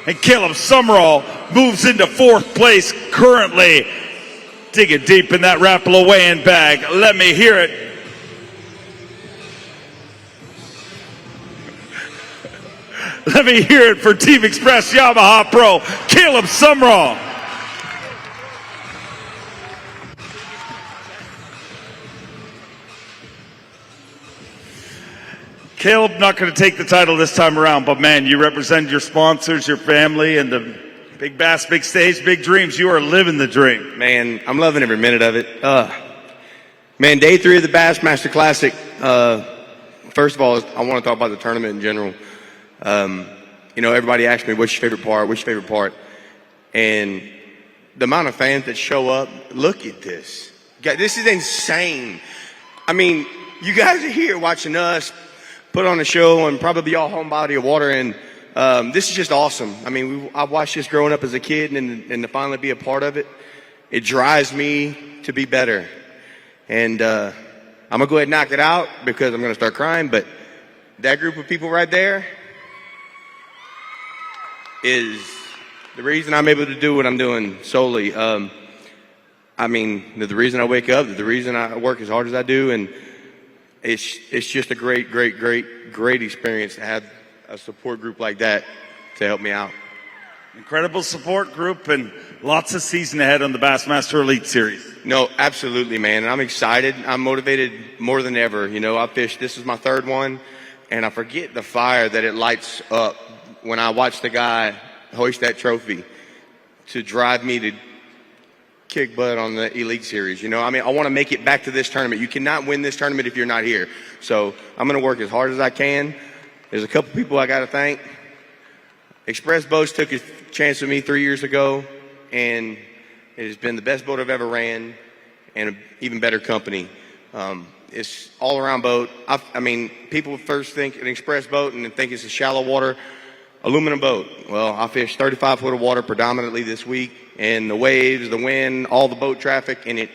And Caleb Summerall moves into 4th place currently. Digging deep in that Rapala weigh-in bag. Let me hear it. Let me hear it for Team Express Yamaha Pro, Caleb Summerall. Caleb, not going to take the title this time around, but man, you represent your sponsors, your family, and the big bass, big stage, big dreams. You are living the dream. Man, I'm loving every minute of it. Man, day 3 of the Bassmaster Classic. First of all, I want to talk about the tournament in general. You know, everybody asks me, what's your favorite part? What's your favorite part? And the amount of fans that show up, look at this. This is insane. I mean, you guys are here watching us put on a show and probably all home body of water, and this is just awesome. I mean, I've watched this growing up as a kid, and to finally be a part of it, it drives me to be better. And I'm going to go ahead and knock it out because I'm going to start crying, but that group of people right there is the reason I'm able to do what I'm doing solely. I mean, the reason I wake up, the reason I work as hard as I do, and it's just a great experience to have a support group like that to help me out. Incredible support group and lots of season ahead on the Bassmaster Elite Series. No, absolutely, man. And I'm excited. I'm motivated more than ever. You know, I fished, this is my 3rd one, and I forget the fire that it lights up when I watch the guy hoist that trophy to drive me to kick butt on the Elite Series. You know, I mean, I want to make it back to this tournament. You cannot win this tournament if you're not here. So I'm going to work as hard as I can. There's a couple people I got to thank. Express Boats took a chance with me 3 years ago, and it has been the best boat I've ever ran and an even better company. It's all-around boat. I mean, people first think an express boat and think it's a shallow water aluminum boat. Well, I fished 35 foot of water predominantly this week, and the waves, the wind, all the boat traffic, and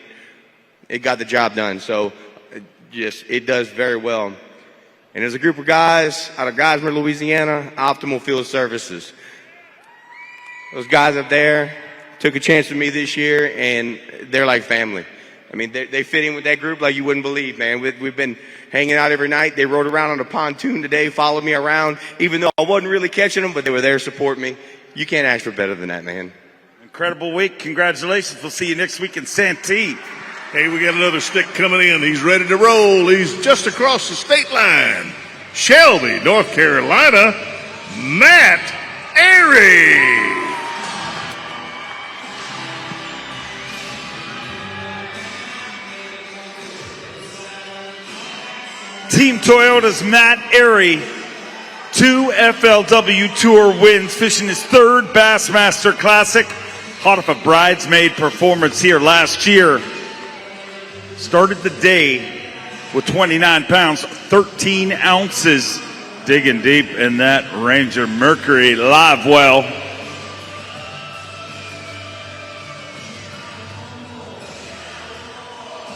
it got the job done. So it does very well. And there's a group of guys out of Geismar, Louisiana, Optimal Field Services. Those guys up there took a chance with me this year, and they're like family. I mean, they fit in with that group like you wouldn't believe, man. We've been hanging out every night. They rode around on a pontoon today, followed me around, even though I wasn't really catching them, but they were there to support me. You can't ask for better than that, man. Incredible week. Congratulations. We'll see you next week in Santee. Hey, we got another stick coming in. He's ready to roll. He's just across the state line. Shelby, North Carolina, Matt Airy. Team Toyota's Matt Airy, 2 FLW Tour wins, fishing his 3rd Bassmaster Classic. Hot off a bridesmaid performance here last year. Started the day with 29 pounds, 13 ounces. Digging deep in that Ranger Mercury live well.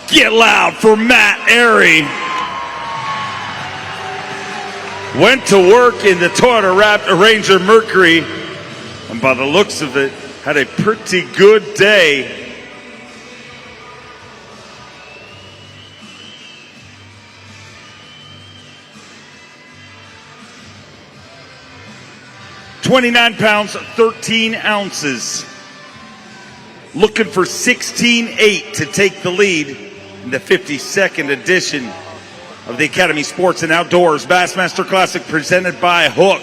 Get loud for Matt Airy. Went to work in the Toyota Ranger Mercury, and by the looks of it, had a pretty good day. £29, 13 ounces. Looking for 16.8 to take the lead in the 52nd edition of the Academy Sports and Outdoors Bassmaster Classic presented by Hook.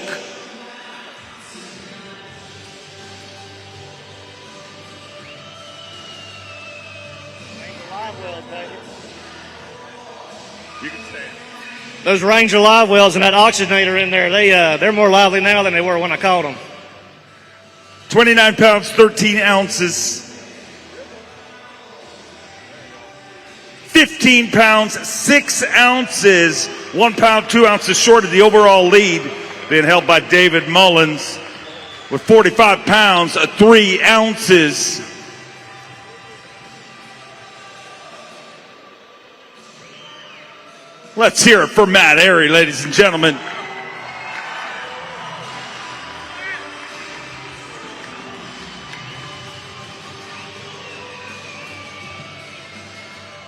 Those Ranger live wells and that oxygenator in there, they're more lively now than they were when I caught them. 29 pounds, 13 ounces. 15 pounds, 6 ounces. 1 pound, 2 ounces short of the overall lead, being held by David Mullins with 45 pounds, 3 ounces. Let's hear it for Matt Airy, ladies and gentlemen.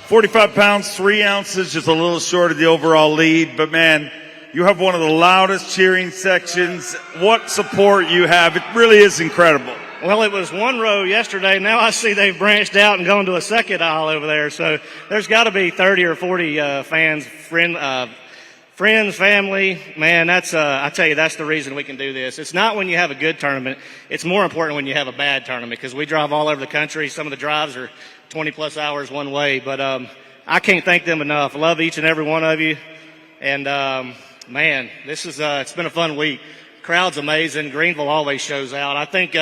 "45 pounds, 3 ounces, just a little short of the overall lead. But man, you have one of the loudest cheering sections. What support you have. It really is incredible. Well, it was one row yesterday. Now I see they've branched out and gone to a second aisle over there. So there's got to be 30 or 40 fans, friends, family. Man, that's I tell you, that's the reason we can do this. It's not when you have a good tournament. It's more important when you have a bad tournament, because we drive all over the country. Some of the drives are 20-plus hours one way. But I can't thank them enough. I love each and every one of you. And, man, this is it's been a fun week. Crowd's amazing. Greenville always shows out. I think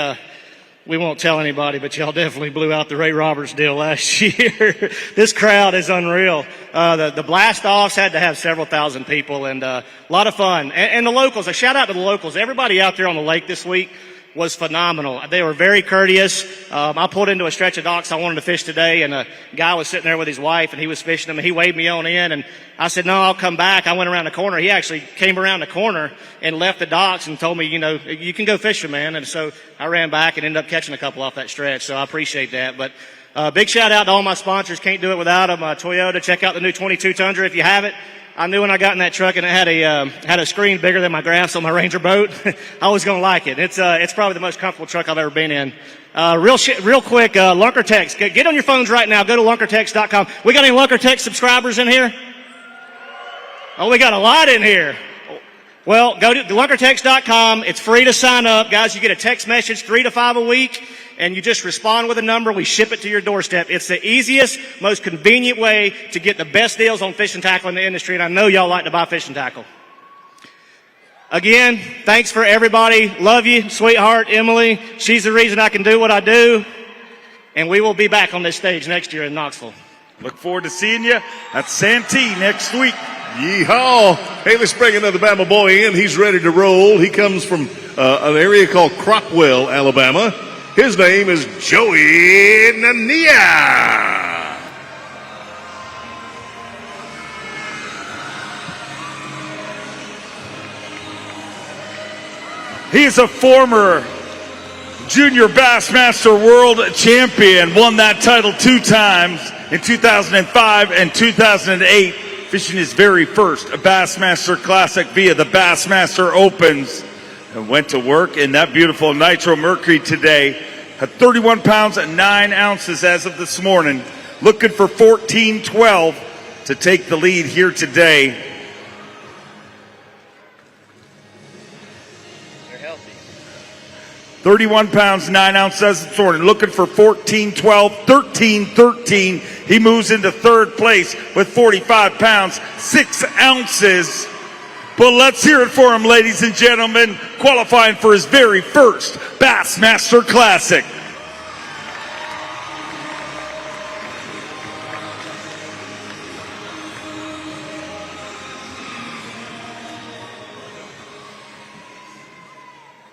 we won't tell anybody, but y'all definitely blew out the Ray Roberts deal last year. This crowd is unreal. The blast-offs had to have several thousand people, and a lot of fun. And the locals, a shout-out to the locals. Everybody out there on the lake this week was phenomenal. They were very courteous. I pulled into a stretch of docks I wanted to fish today, and a guy was sitting there with his wife, and he was fishing them, and he waved me on in, and I said, no, I'll come back. I went around the corner. He actually came around the corner and left the docks and told me, you know, you can go fishing, man. And so I ran back and ended up catching a couple off that stretch, so I appreciate that. But big shout-out to all my sponsors. Can't do it without them. Toyota, check out the new 22 Tundra if you have it. I knew when I got in that truck and it had a screen bigger than my graphs on my Ranger boat, I was going to like it. It's probably the most comfortable truck I've ever been in. Real quick, LunkerTex. Get on your phones right now. Go to LunkerTex.com. We got any LunkerTex subscribers in here? Oh, we got a lot in here. Well, go to LunkerTex.com. It's free to sign up. Guys, you get a text message 3 to 5 a week, and you just respond with a number. We ship it to your doorstep. It's the easiest, most convenient way to get the best deals on fishing tackle in the industry, and I know y'all like to buy fishing tackle. Again, thanks for everybody. Love you, sweetheart, Emily. She's the reason I can do what I do, and we will be back on this stage next year in Knoxville. Look forward to seeing you at Santee next week. Yeehaw. Hey, let's bring another Bama boy in. He's ready to roll. He comes from an area called Cropwell, Alabama. His name is Joey Nania. He is a former junior Bassmaster world champion, won that title 2 times in 2005 and 2008, fishing his very first Bassmaster Classic via the Bassmaster Opens, and went to work in that beautiful Nitro Mercury today. Had 31 pounds and 9 ounces as of this morning, looking for 14-12 to take the lead here today. 31 pounds, 9 ounces this morning, looking for 14-12, 13-13. He moves into third place with 45 pounds, 6 ounces. But let's hear it for him, ladies and gentlemen, qualifying for his very first Bassmaster Classic.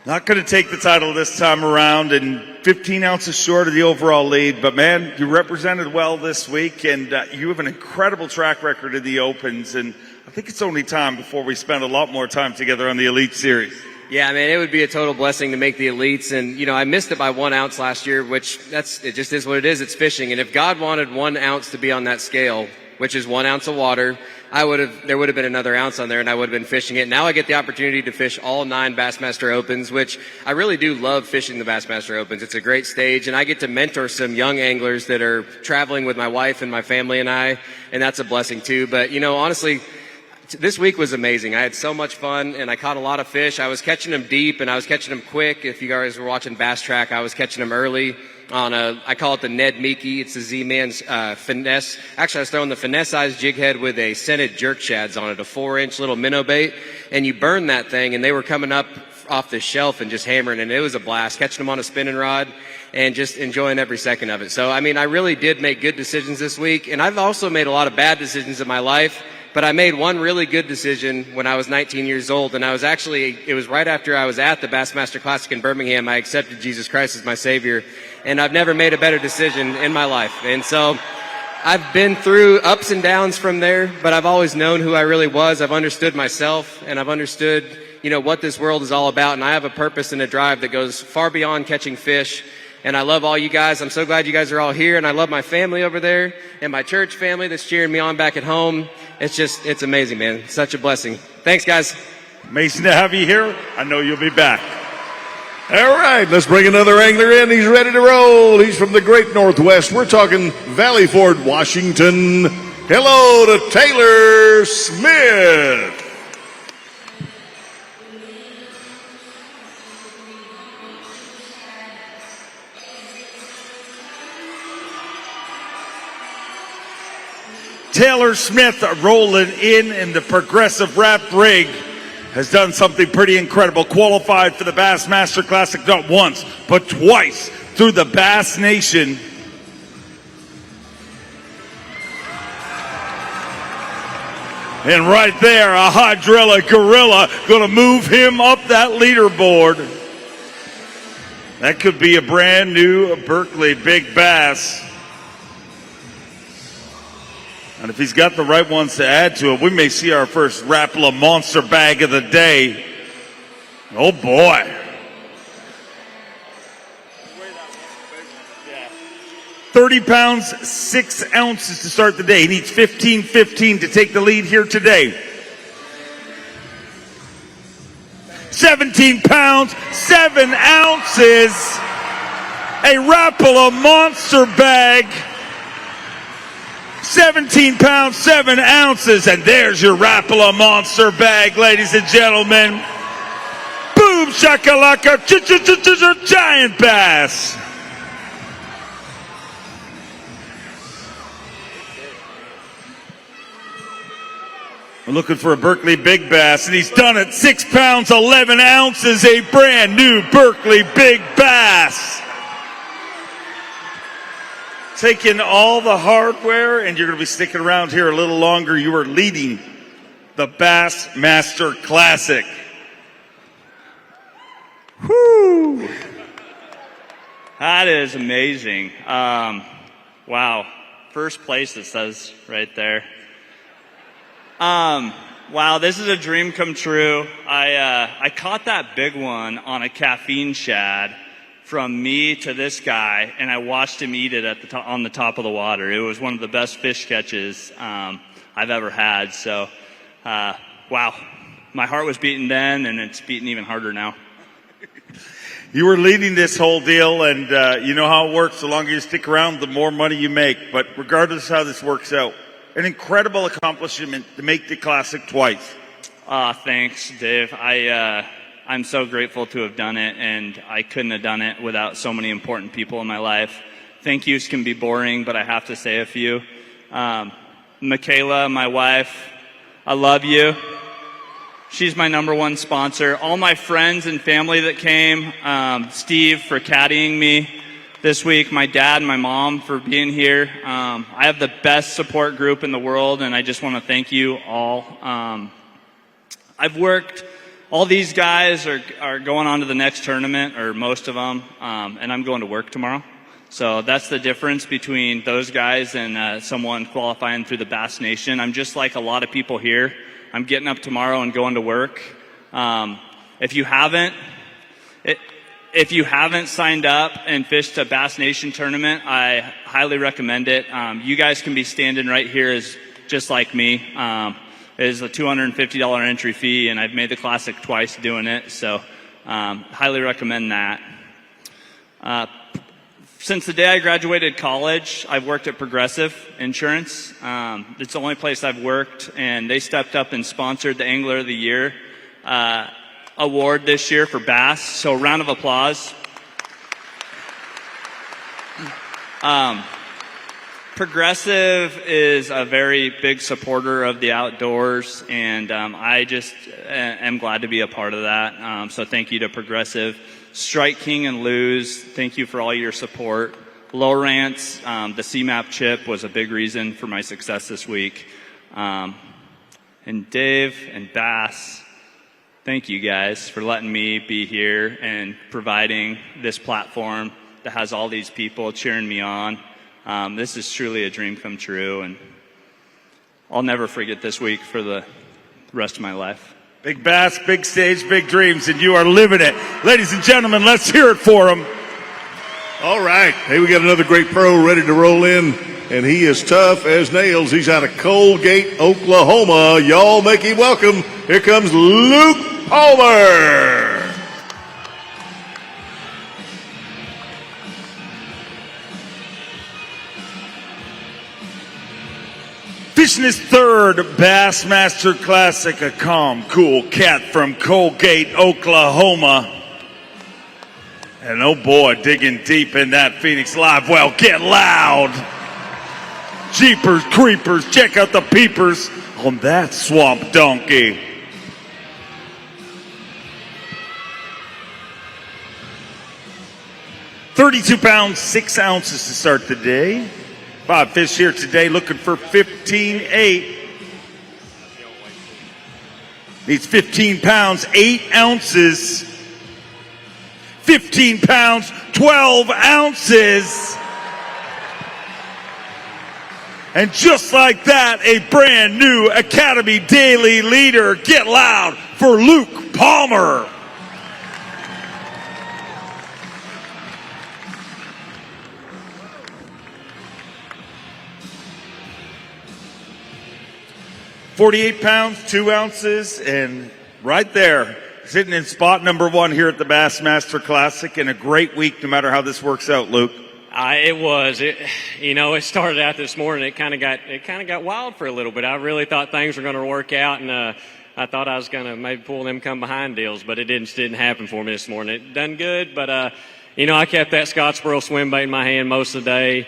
Not going to take the title this time around, and 15 ounces short of the overall lead. But, man, you represented well this week, and you have an incredible track record in the Opens. And I think it's only time before we spend a lot more time together on the Elite Series. Yeah, man, it would be a total blessing to make the Elites. And, you know, I missed it by 1 ounce last year, which it just is what it is. It's fishing. And if God wanted 1 ounce to be on that scale, which is 1 ounce of water, there would have been another ounce on there, and I would have been fishing it. Now I get the opportunity to fish all 9 Bassmaster Opens, which I really do love fishing the Bassmaster Opens. It's a great stage, and I get to mentor some young anglers that are traveling with my wife and my family and I, and that's a blessing too. But, you know, honestly, this week was amazing. I had so much fun, and I caught a lot of fish. I was catching them deep, and I was catching them quick. If you guys were watching Bass Track, I was catching them early on I call it the Ned Meeky. It's the Z-Man's finesse. Actually, I was throwing the finesse-sized jig head with a scented jerk shads on it, a 4-inch little minnow bait, and you burn that thing, and they were coming up off the shelf and just hammering, and it was a blast catching them on a spinning rod and just enjoying every second of it. So, I mean, I really did make good decisions this week, and I've also made a lot of bad decisions in my life, but I made one really good decision when I was 19 years old, and it was right after I was at the Bassmaster Classic in Birmingham. I accepted Jesus Christ as my Savior, and I've never made a better decision in my life. And so I've been through ups and downs from there, but I've always known who I really was. I've understood myself, and I've understood, what this world is all about, and I have a purpose and a drive that goes far beyond catching fish. And I love all you guys. I'm so glad you guys are all here, and I love my family over there and my church family that's cheering me on back at home. It's amazing, man. Such a blessing. Thanks, guys. Amazing to have you here. I know you'll be back. All right, let's bring another angler in. He's ready to roll. He's from the great Northwest. We're talking Valley Ford, Washington. Hello to Taylor Smith. Taylor Smith rolling in the progressive wrap rig has done something pretty incredible. Qualified for the Bassmaster Classic not once, but twice through the Bass Nation. And right there, a Hydrilla Gorilla going to move him up that leaderboard. That could be a brand new Berkeley Big Bass. And if he's got the right ones to add to it, we may see our first Rapala monster bag of the day. Oh, boy. 30 pounds, 6 ounces to start the day. He needs 15-15 to take the lead here today. 17 pounds, 7 ounces. A Rapala monster bag. 17 pounds, 7 ounces, and there's your Rapala monster bag, ladies and gentlemen. Boom, shakalaka, giant bass. We're looking for a Berkeley Big Bass, and he's done it. 6 pounds, 11 ounces, a brand new Berkeley Big Bass. Taking all the hardware, and you're going to be sticking around here a little longer. You are leading the Bassmaster Classic. Whoo! That is amazing. Wow. First place, it says right there. Wow, this is a dream come true. I caught that big one on a caffeine shad from me to this guy, and I watched him eat it at on the top of the water. It was one of the best fish catches I've ever had. So, wow, my heart was beating then, and it's beating even harder now. You were leading this whole deal, and you know how it works. The longer you stick around, the more money you make. But regardless of how this works out, an incredible accomplishment to make the Classic twice. Thanks, Dave. I'm so grateful to have done it, and I couldn't have done it without so many important people in my life. Thank yous can be boring, but I have to say a few. Michaela, my wife, I love you. She's my #1 sponsor. All my friends and family that came, Steve for caddying me this week, my dad and my mom for being here. I have the best support group in the world, and I just want to thank you all. I've worked... All these guys are going on to the next tournament, or most of them, and I'm going to work tomorrow. So that's the difference between those guys and someone qualifying through the Bass Nation. I'm just like a lot of people here. I'm getting up tomorrow and going to work. If you haven't signed up and fished a Bass Nation tournament, I highly recommend it. You guys can be standing right here as just like me. It is a $250 entry fee, and I've made the Classic twice doing it, so highly recommend that. Since the day I graduated college, I've worked at Progressive Insurance. It's the only place I've worked, and they stepped up and sponsored the Angler of the Year award this year for bass, so round of applause. Progressive is a very big supporter of the outdoors, and I just am glad to be a part of that. So thank you to Progressive. Strike King and Lose, thank you for all your support. Lowrance, the CMAP chip was a big reason for my success this week. And Dave and B.A.S S, thank you guys for letting me be here and providing this platform that has all these people cheering me on. This is truly a dream come true, and I'll never forget this week for the rest of my life. Big Bass, big stage, big dreams, and you are living it. Ladies and gentlemen, let's hear it for him. All right. Hey, we got another great pro ready to roll in, and he is tough as nails. He's out of Colgate, Oklahoma. Y'all make him welcome. Here comes Luke Palmer. Fishing his third Bassmaster Classic, a calm, cool cat from Colgate, Oklahoma. And oh boy, digging deep in that Phoenix Live well. Get loud. Jeepers, creepers, check out the peepers on that swamp donkey. £32, 6 ounces to start the day. 5 fish here today looking for 15.8. Needs 15 pounds, 8 ounces. 15 pounds, 12 ounces. And just like that, a brand new Academy Daily leader. Get loud for Luke Palmer. £48, 2 ounces, and right there, sitting in spot number 1 here at the Bassmaster Classic, and a great week no matter how this works out, Luke. It started out this morning. It kind of got wild for a little bit. I really thought things were going to work out, and I thought I was going to maybe pull them come behind deals, but it didn't happen for me this morning. It done good, but I kept that Scottsboro swim bait in my hand most of the day.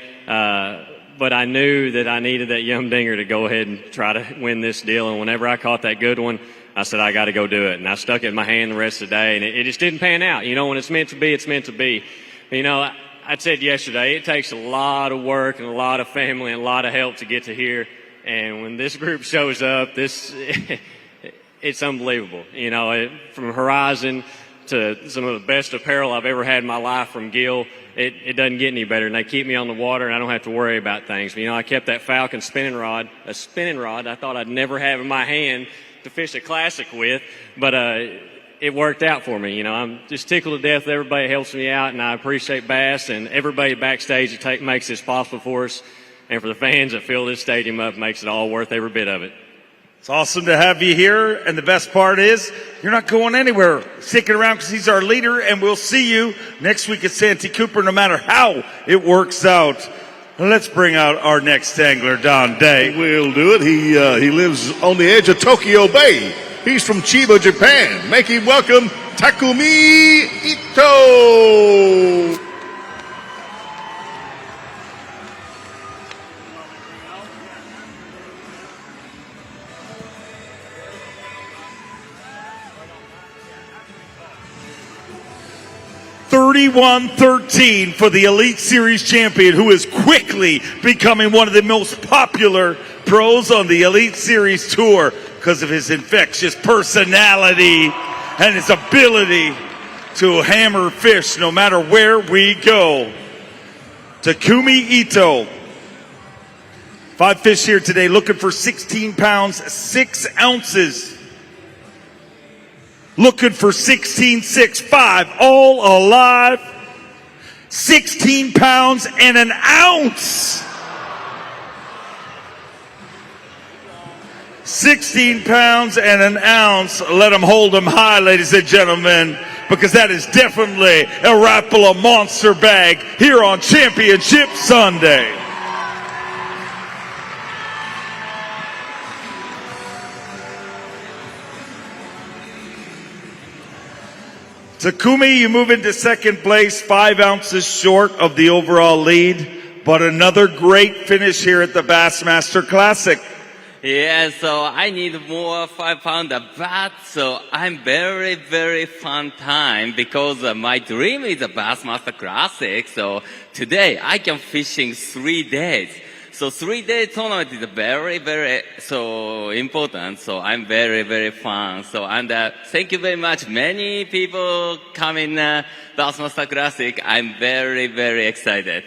But I knew that I needed that yum dinger to go ahead and try to win this deal. And whenever I caught that good one, I said, I got to go do it. And I stuck it in my hand the rest of the day, and it just didn't pan out. When it's meant to be, it's meant to be. I said yesterday, it takes a lot of work and a lot of family and a lot of help to get to here. And when this group shows up, it's unbelievable. From Horizon to some of the best apparel I've ever had in my life from Gill, it doesn't get any better. And they keep me on the water, and I don't have to worry about things. But, I kept that Falcon spinning rod I thought I'd never have in my hand to fish a classic with, but it worked out for me. I'm just tickled to death. Everybody helps me out, and I appreciate B.A.S. and everybody backstage that makes this possible for us, and for the fans that fill this stadium up, makes it all worth every bit of it. It's awesome to have you here, and the best part is you're not going anywhere. Sticking around because he's our leader, and we'll see you next week at Santee Cooper no matter how it works out. Let's bring out our next angler, Don Day. We'll do it. He lives on the edge of Tokyo Bay. He's from Chiba, Japan. Make him welcome Takumi Ito. $31-13 for the Elite Series champion, who is quickly becoming one of the most popular pros on the Elite Series tour because of his infectious personality and his ability to hammer fish no matter where we go. Takumi Ito. 5 fish here today, looking for 16 pounds, 6 ounces. Looking for 16.6, 5, all alive. 16 pounds and an ounce. 16 pounds and an ounce. Let them hold them high, ladies and gentlemen, because that is definitely a Rapala monster bag here on Championship Sunday. Takumi, you move into second place, 5 ounces short of the overall lead. but another great finish here at the Bassmaster Classic. Yeah, so I need more 5-pounder, but so I'm very, very fun time because my dream is a Bassmaster Classic. So today I can fishing 3 days. So 3-day tournament is very, very so important. So I'm very, very fun. So and thank you very much. Many people come in Bassmaster Classic. I'm very, very excited.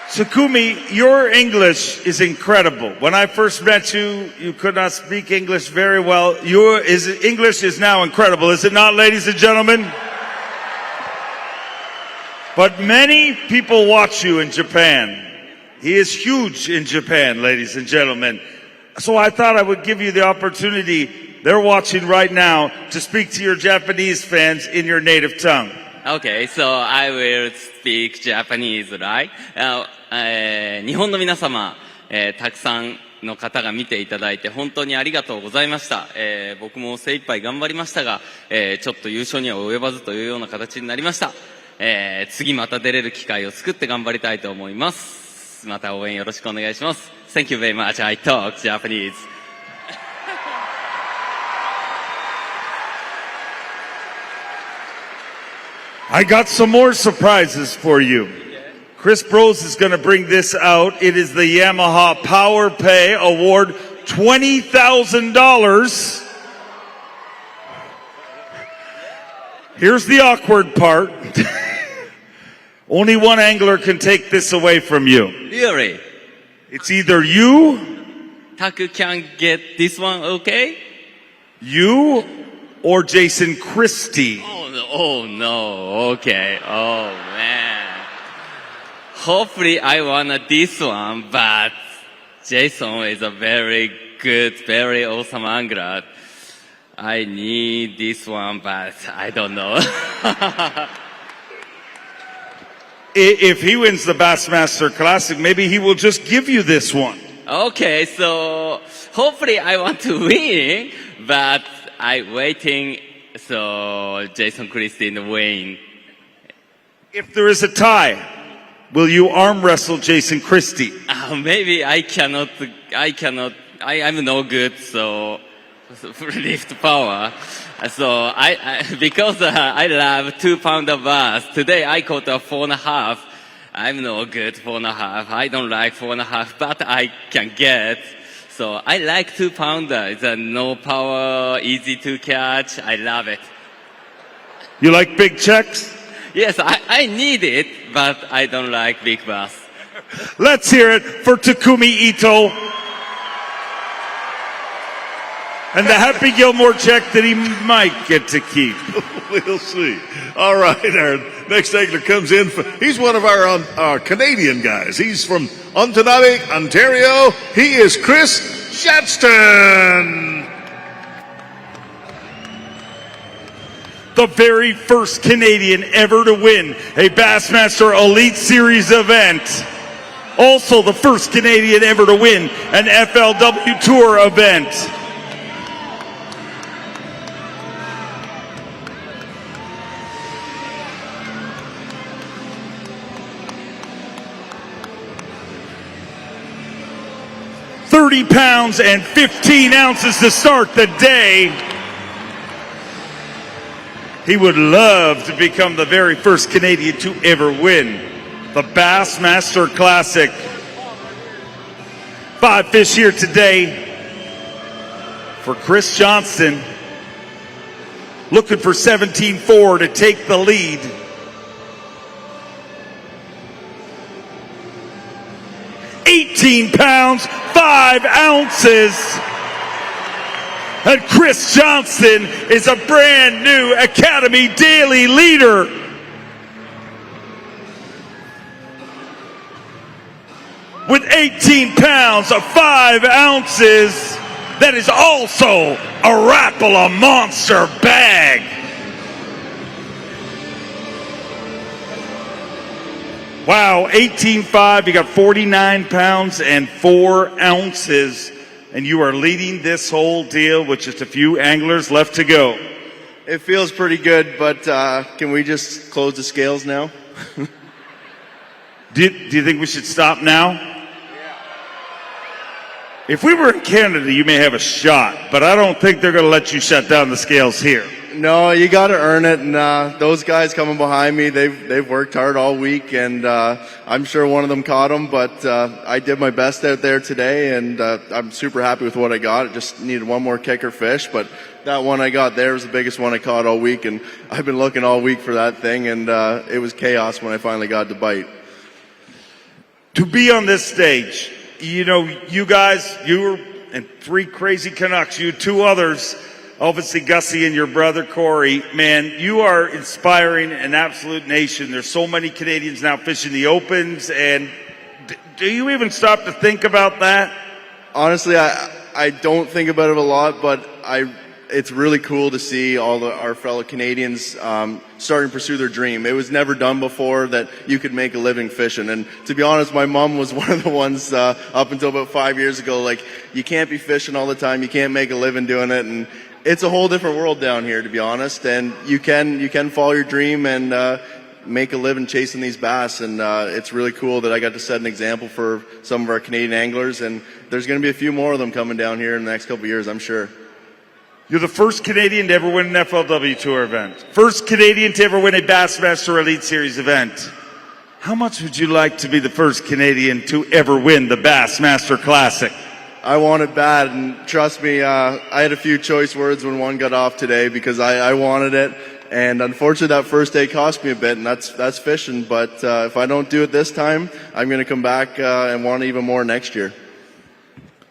Takumi, your English is incredible. When I first met you, you could not speak English very well. Your English is now incredible, is it not, ladies and gentlemen? But many people watch you in Japan. He is huge in Japan, ladies and gentlemen. So I thought I would give you the opportunity, they're watching right now, to speak to your Japanese fans in your native tongue. Okay, so I will speak Japanese, right? 日本の皆様、たくさんの方が見ていただいて本当にありがとうございました。僕も精一杯頑張りましたが、ちょっと優勝には及ばずというような形になりました。次また出れる機会を作って頑張りたいと思います。また応援よろしくお願いします。Thank you very much. I talk Japanese. I got some more surprises for you. Chris Brose is going to bring this out. It is the Yamaha Power Pay Award, $20,000. Here's the awkward part. Only one angler can take this away from you. Really? It's either you, Taku can get this one, okay? You, or Jason Christie. Oh no, okay. Oh man. Hopefully I want this one, but Jason is a very good, very awesome angler. I need this one, but I don't know. If he wins the Bassmaster Classic, maybe he will just give you this one. Okay, so hopefully I want to win, but I'm waiting so Jason Christie to win. If there is a tie, will you arm wrestle Jason Christie? Maybe I cannot. I'm no good, so lift power. So because I love 2-pounder bass. Today I caught a 4.5. I'm no good 4.5. I don't like 4.5, but I can get. So I like 2-pounder. It's a no power, easy to catch. I love it. You like big checks? Yes, I need it, but I don't like big bass. Let's hear it for Takumi Ito. And the Happy Gilmore check that he might get to keep. We'll see. All right, our next angler comes in. He's one of our Canadian guys. He's from Ontonabe, Ontario. He is Chris Shatston. The very first Canadian ever to win a Bassmaster Elite Series event. Also the first Canadian ever to win an FLW Tour event. £30 and 15 ounces to start the day. He would love to become the very first Canadian to ever win the Bassmaster Classic. 5 fish here today for Chris Johnston. Looking for 17-4 to take the lead. £18, 5 ounces. And Chris Johnston is a brand new Academy Daily leader. With 18 pounds of 5 ounces, that is also a Rapala monster bag. Wow, 18.5, you got 49 pounds and 4 ounces. And you are leading this whole deal with just a few anglers left to go. It feels pretty good, but can we just close the scales now? Do you think we should stop now? If we were in Canada, you may have a shot, but I don't think they're going to let you shut down the scales here. No, you got to earn it, and those guys coming behind me, they've worked hard all week, and I'm sure one of them caught them, but I did my best out there today, and I'm super happy with what I got. I just needed one more kicker fish, but that one I got there was the biggest one I caught all week, and I've been looking all week for that thing, and it was chaos when I finally got to bite. To be on this stage, you know, you guys, you and 3 crazy Canucks, you 2 others, obviously Gussie and your brother Corey, man, you are inspiring an absolute nation. There's so many Canadians now fishing the Opens, and do you even stop to think about that? Honestly, I don't think about it a lot, but it's really cool to see all our fellow Canadians starting to pursue their dream. It was never done before that you could make a living fishing. And to be honest, my mom was one of the ones up until about 5 years ago, like, you can't be fishing all the time. You can't make a living doing it. And it's a whole different world down here, to be honest. And you can follow your dream and make a living chasing these bass. And it's really cool that I got to set an example for some of our Canadian anglers. And there's going to be a few more of them coming down here in the next couple of years, I'm sure. You're the first Canadian to ever win an FLW Tour event. First Canadian to ever win a Bassmaster Elite Series event. How much would you like to be the first Canadian to ever win the Bassmaster Classic? I want it bad, and trust me, I had a few choice words when one got off today because I wanted it. And unfortunately, that first day cost me a bit, and that's fishing. But if I don't do it this time, I'm going to come back and want even more next year.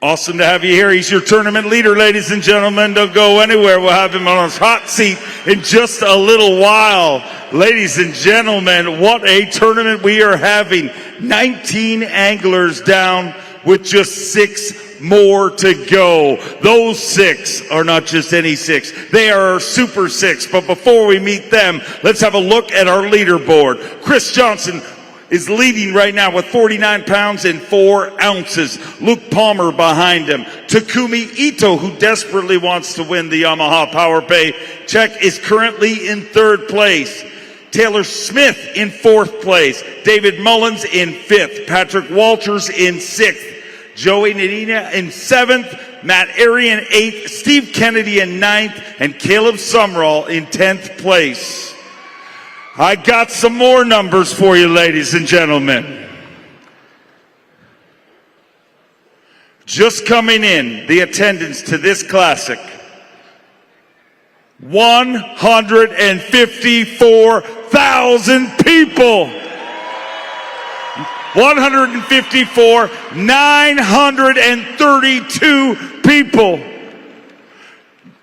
Awesome to have you here. He's your tournament leader, ladies and gentlemen. Don't go anywhere. We'll have him on his hot seat in just a little while. Ladies and gentlemen, what a tournament we are having. 19 anglers down with just 6 more to go. Those 6 are not just any 6. They are our Super 6. But before we meet them, let's have a look at our leaderboard. Chris Johnson is leading right now with 49 pounds and 4 ounces. Luke Palmer behind him. Takumi Ito, who desperately wants to win the Yamaha Power Pay check, is currently in 3rd place. Taylor Smith in 4th place. David Mullins in 5th. Patrick Walters in 6th. Joey Nadina in 7th. Matt Arian 8th. Steve Kennedy in 9th. And Caleb Sumrall in 10th place. I got some more numbers for you, ladies and gentlemen. Just coming in, the attendance to this classic, 154,000 people. 154, 932 people.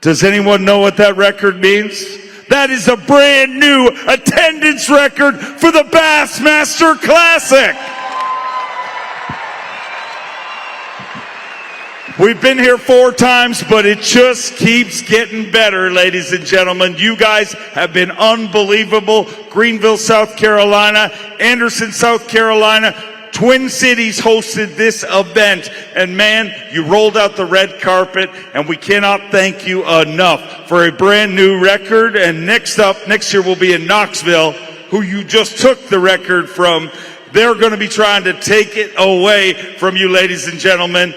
Does anyone know what that record means? That is a brand new attendance record for the Bassmaster Classic. We've been here 4 times, but it just keeps getting better, ladies and gentlemen. You guys have been unbelievable. Greenville, South Carolina, Anderson, South Carolina, Twin Cities hosted this event, and man, you rolled out the red carpet, and we cannot thank you enough for a brand new record. And next year we'll be in Knoxville, who you just took the record from. They're going to be trying to take it away from you, ladies and gentlemen.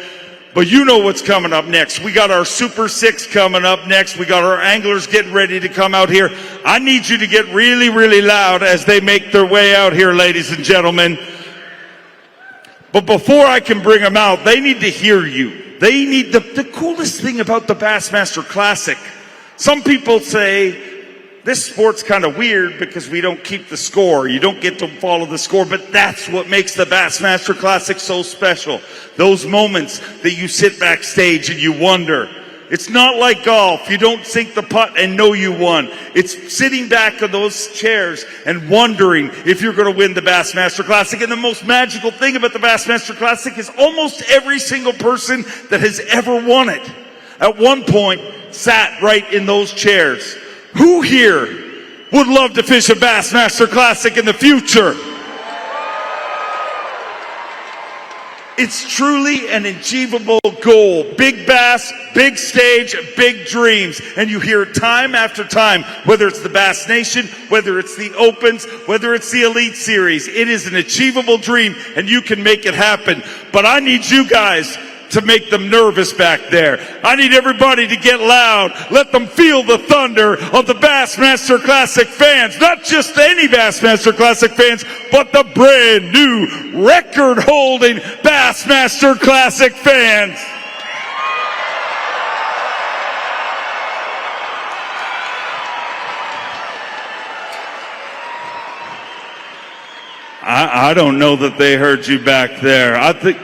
But you know what's coming up next. We got our Super 6 coming up next. We got our anglers getting ready to come out here. I need you to get really, really loud as they make their way out here, ladies and gentlemen. But before I can bring them out, they need to hear you. They need the coolest thing about the Bassmaster Classic. Some people say this sport's kind of weird because we don't keep the score. You don't get to follow the score, but that's what makes the Bassmaster Classic so special. Those moments that you sit backstage and you wonder. It's not like golf. You don't sink the putt and know you won. It's sitting back on those chairs and wondering if you're going to win the Bassmaster Classic. And the most magical thing about the Bassmaster Classic is almost every single person that has ever won it at one point sat right in those chairs. Who here would love to fish a Bassmaster Classic in the future? It's truly an achievable goal. Big bass, big stage, big dreams. And you hear it time after time, whether it's the Bass Nation, whether it's the Opens, whether it's the Elite Series. It is an achievable dream, and you can make it happen. But I need you guys to make them nervous back there. I need everybody to get loud. Let them feel the thunder of the Bassmaster Classic fans. Not just any Bassmaster Classic fans, but the brand new record-holding Bassmaster Classic fans. I don't know that they heard you back there. I think...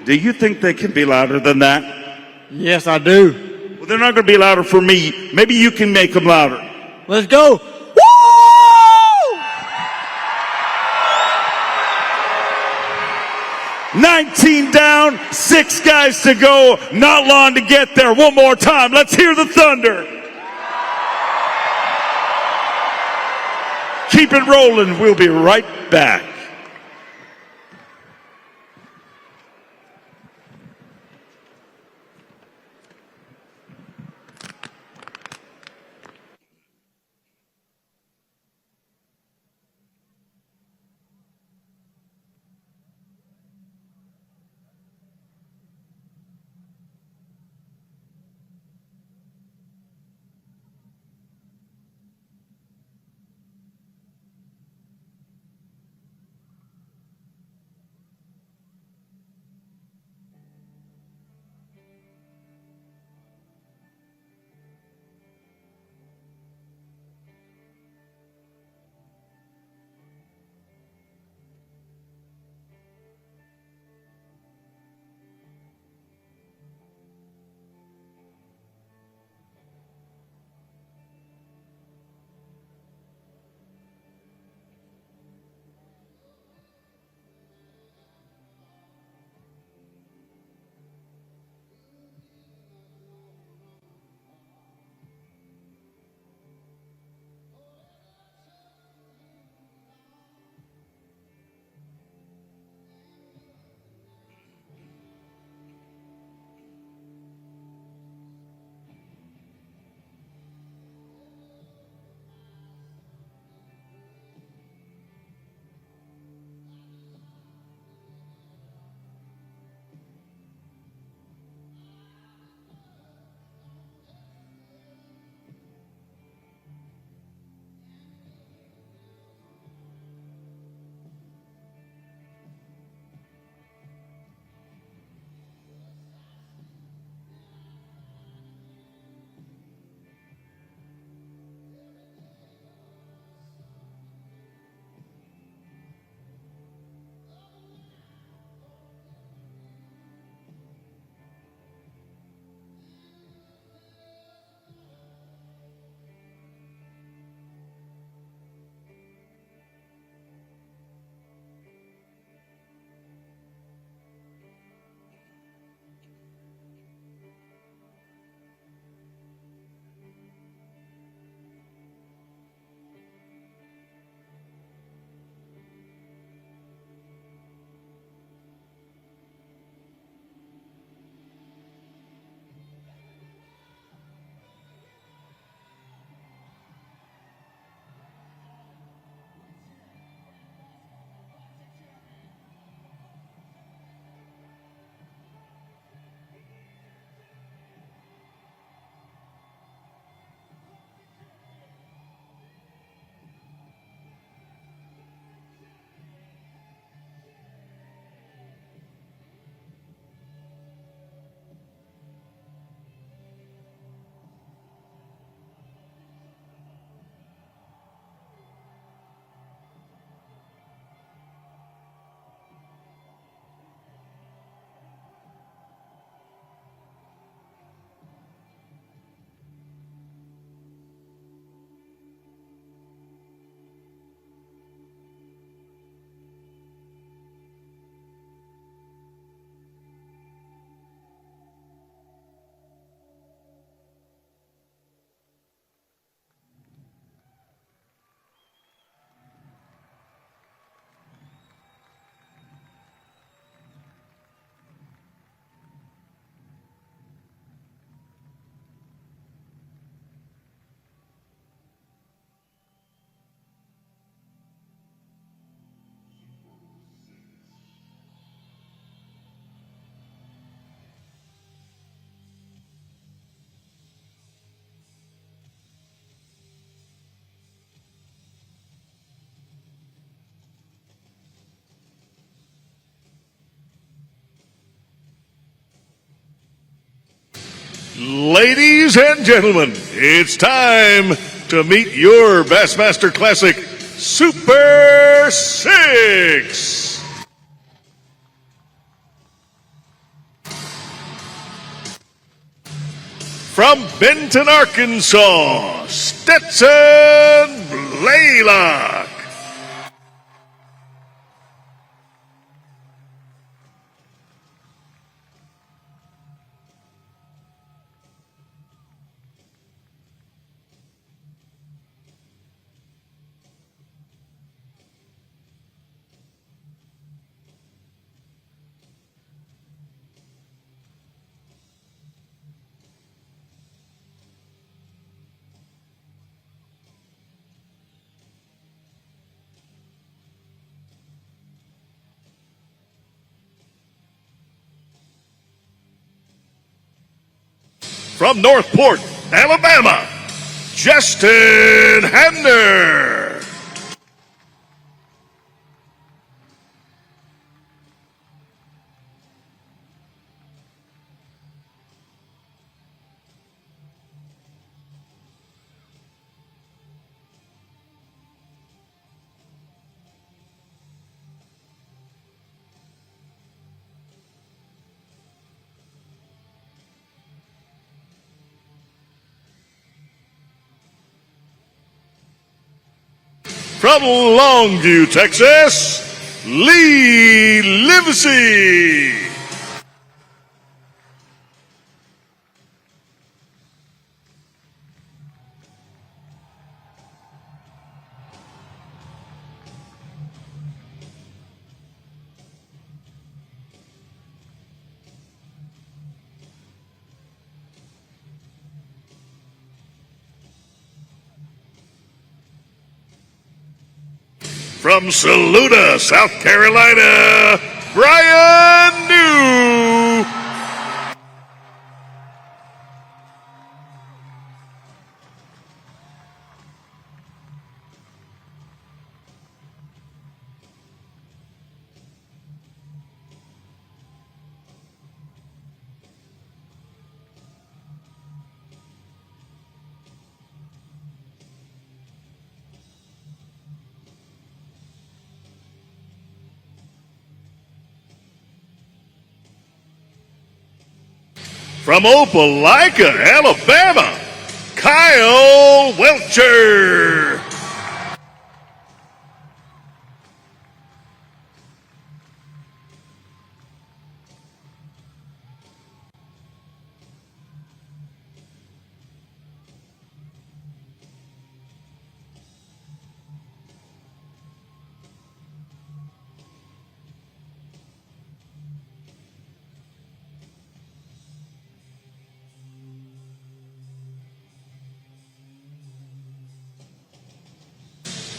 Do you think they can be louder than that? Yes, I do. Well, they're not going to be louder for me. Maybe you can make them louder. Let's go. Woo! 19 down, 6 guys to go. Not long to get there. One more time. Let's hear the thunder. Keep it rolling. We'll be right back. Ladies and gentlemen, it's time to meet your Bassmaster Classic Super 6. From Benton, Arkansas, Stetson Blaylock. From Northport, Alabama, Justin Hamner. From Longview, Texas, Lee Livesey. From Saluda, South Carolina, Brian New. From Opelika, Alabama, Kyle Welcher.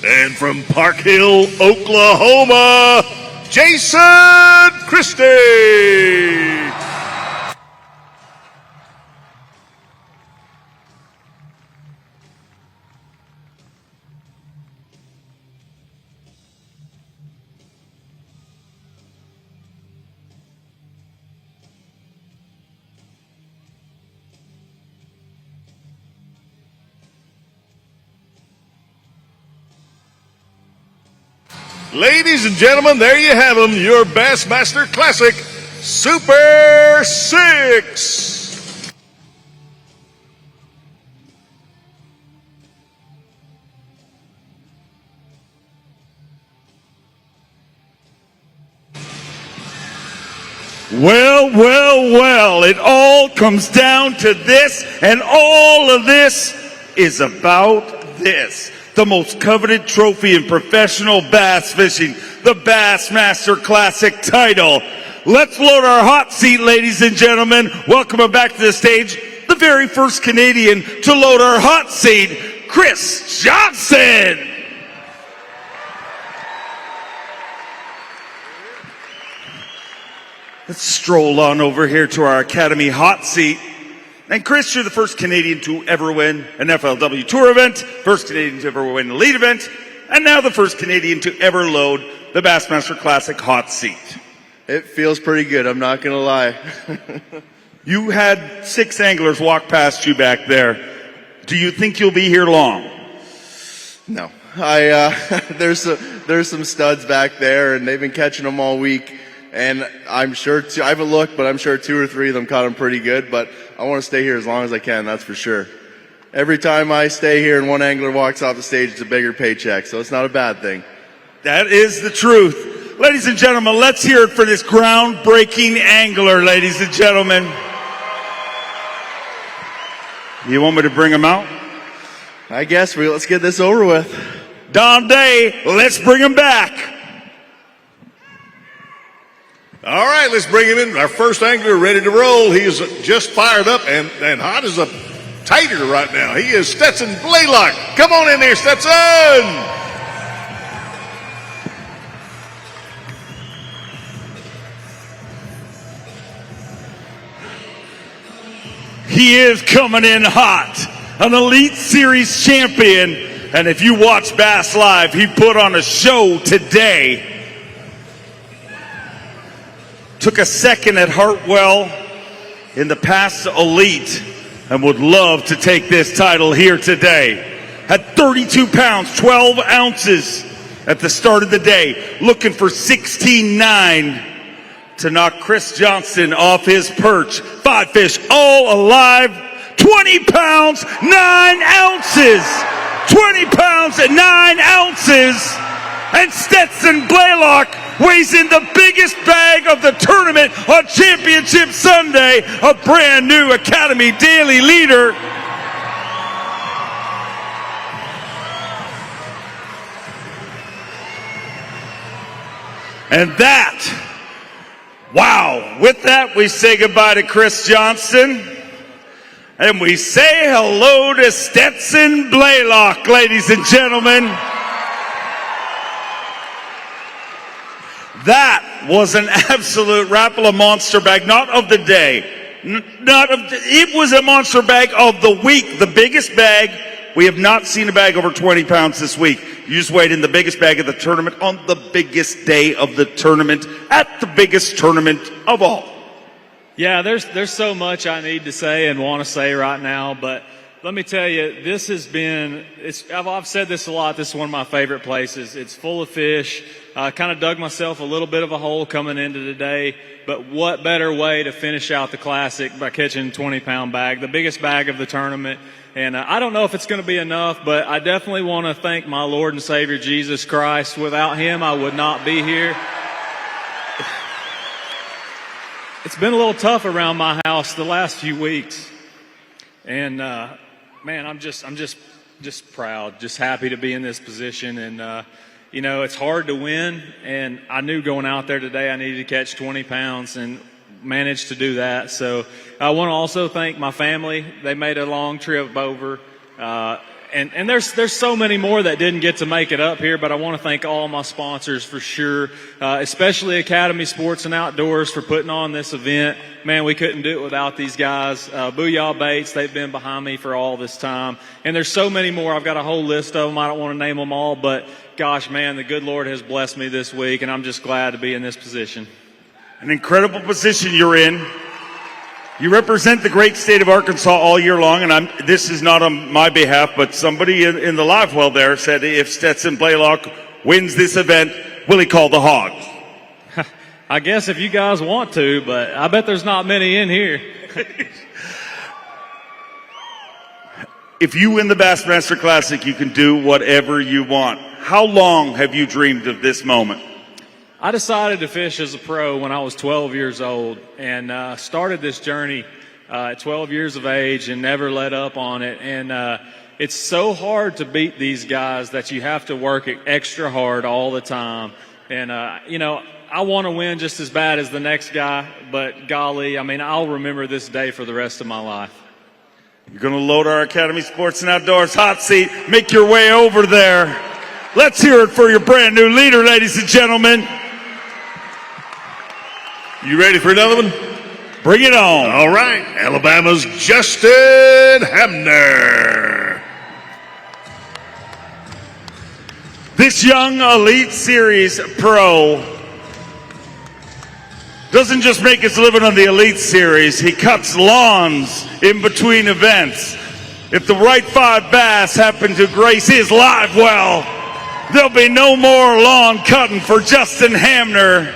And from Park Hill, Oklahoma, Jason Christie. Ladies and gentlemen, there you have them, your Bassmaster Classic Super 6. Well, it all comes down to this, and all of this is about this. The most coveted trophy in professional bass fishing, the Bassmaster Classic title. Let's load our hot seat, ladies and gentlemen. Welcome him back to the stage, the very first Canadian to load our hot seat, Chris Johnson. Let's stroll on over here to our Academy hot seat. And Chris, you're the first Canadian to ever win an FLW Tour event, first Canadian to ever win an elite event, and now the first Canadian to ever load the Bassmaster Classic hot seat. It feels pretty good, I'm not going to lie. You had 6 anglers walk past you back there. Do you think you'll be here long? No. There's some studs back there, and they've been catching them all week. And I'm sure, I haven't looked, but I'm sure 2 or 3 of them caught them pretty good. But I want to stay here as long as I can, that's for sure. Every time I stay here and one angler walks off the stage, it's a bigger paycheck, so it's not a bad thing. That is the truth. Ladies and gentlemen, let's hear it for this groundbreaking angler, ladies and gentlemen. You want me to bring him out? I guess let's get this over with. Don Day, let's bring him back. All right, let's bring him in. Our first angler ready to roll. He is just fired up and hot as a tater right now. He is Stetson Blaylock. Come on in there, Stetson. He is coming in hot, an Elite Series champion. And if you watch Bass Live, he put on a show today. Took a second at Hartwell in the past Elite and would love to take this title here today. Had 32 pounds, 12 ounces at the start of the day. Looking for 16.9 to knock Chris Johnston off his perch. 5 fish, all alive. 20 pounds, 9 ounces. 20 pounds and 9 ounces. And Stetson Blaylock weighs in the biggest bag of the tournament on Championship Sunday, a brand new Academy Daily leader. And that, wow, with that we say goodbye to Chris Johnston. And we say hello to Stetson Blaylock, ladies and gentlemen. That was an absolute Rapala monster bag, not of the day. It was a monster bag of the week, the biggest bag. We have not seen a bag over 20 pounds this week. You just weighed in the biggest bag of the tournament on the biggest day of the tournament at the biggest tournament of all. Yeah, there's so much I need to say and want to say right now, but let me tell you, this has been, I've said this a lot, this is one of my favorite places. It's full of fish. I kind of dug myself a little bit of a hole coming into today, but what better way to finish out the Classic by catching a 20-pound bag, the biggest bag of the tournament. And I don't know if it's going to be enough, but I definitely want to thank my Lord and Savior, Jesus Christ. Without him, I would not be here. It's been a little tough around my house the last few weeks. And, man, I'm just proud, just happy to be in this position. And, you know, it's hard to win. And I knew going out there today I needed to catch 20 pounds and managed to do that. So I want to also thank my family. They made a long trip over. And there's so many more that didn't get to make it up here, but I want to thank all my sponsors for sure, especially Academy Sports and Outdoors for putting on this event. Man, we couldn't do it without these guys. Booyah Baits, they've been behind me for all this time. And there's so many more. I've got a whole list of them. I don't want to name them all, but gosh, man, the good Lord has blessed me this week, and I'm just glad to be in this position. An incredible position you're in. You represent the great state of Arkansas all year long, and this is not on my behalf, but somebody in the live well there said if Stetson Blaylock wins this event, will he call the Hogs? I guess if you guys want to, but I bet there's not many in here. If you win the Bassmaster Classic, you can do whatever you want. How long have you dreamed of this moment? I decided to fish as a pro when I was 12 years old and started this journey at 12 years of age and never let up on it. And it's so hard to beat these guys that you have to work extra hard all the time. And, you know, I want to win just as bad as the next guy, but golly, I mean, I'll remember this day for the rest of my life. You're going to load our Academy Sports and Outdoors hot seat. Make your way over there. Let's hear it for your brand new leader, ladies and gentlemen. You ready for another one? Bring it on. All right. Alabama's Justin Hamner. This young Elite Series pro doesn't just make his living on the Elite Series, he cuts lawns in between events. If the right 5 bass happen to grace his live well, there'll be no more lawn cutting for Justin Hamner.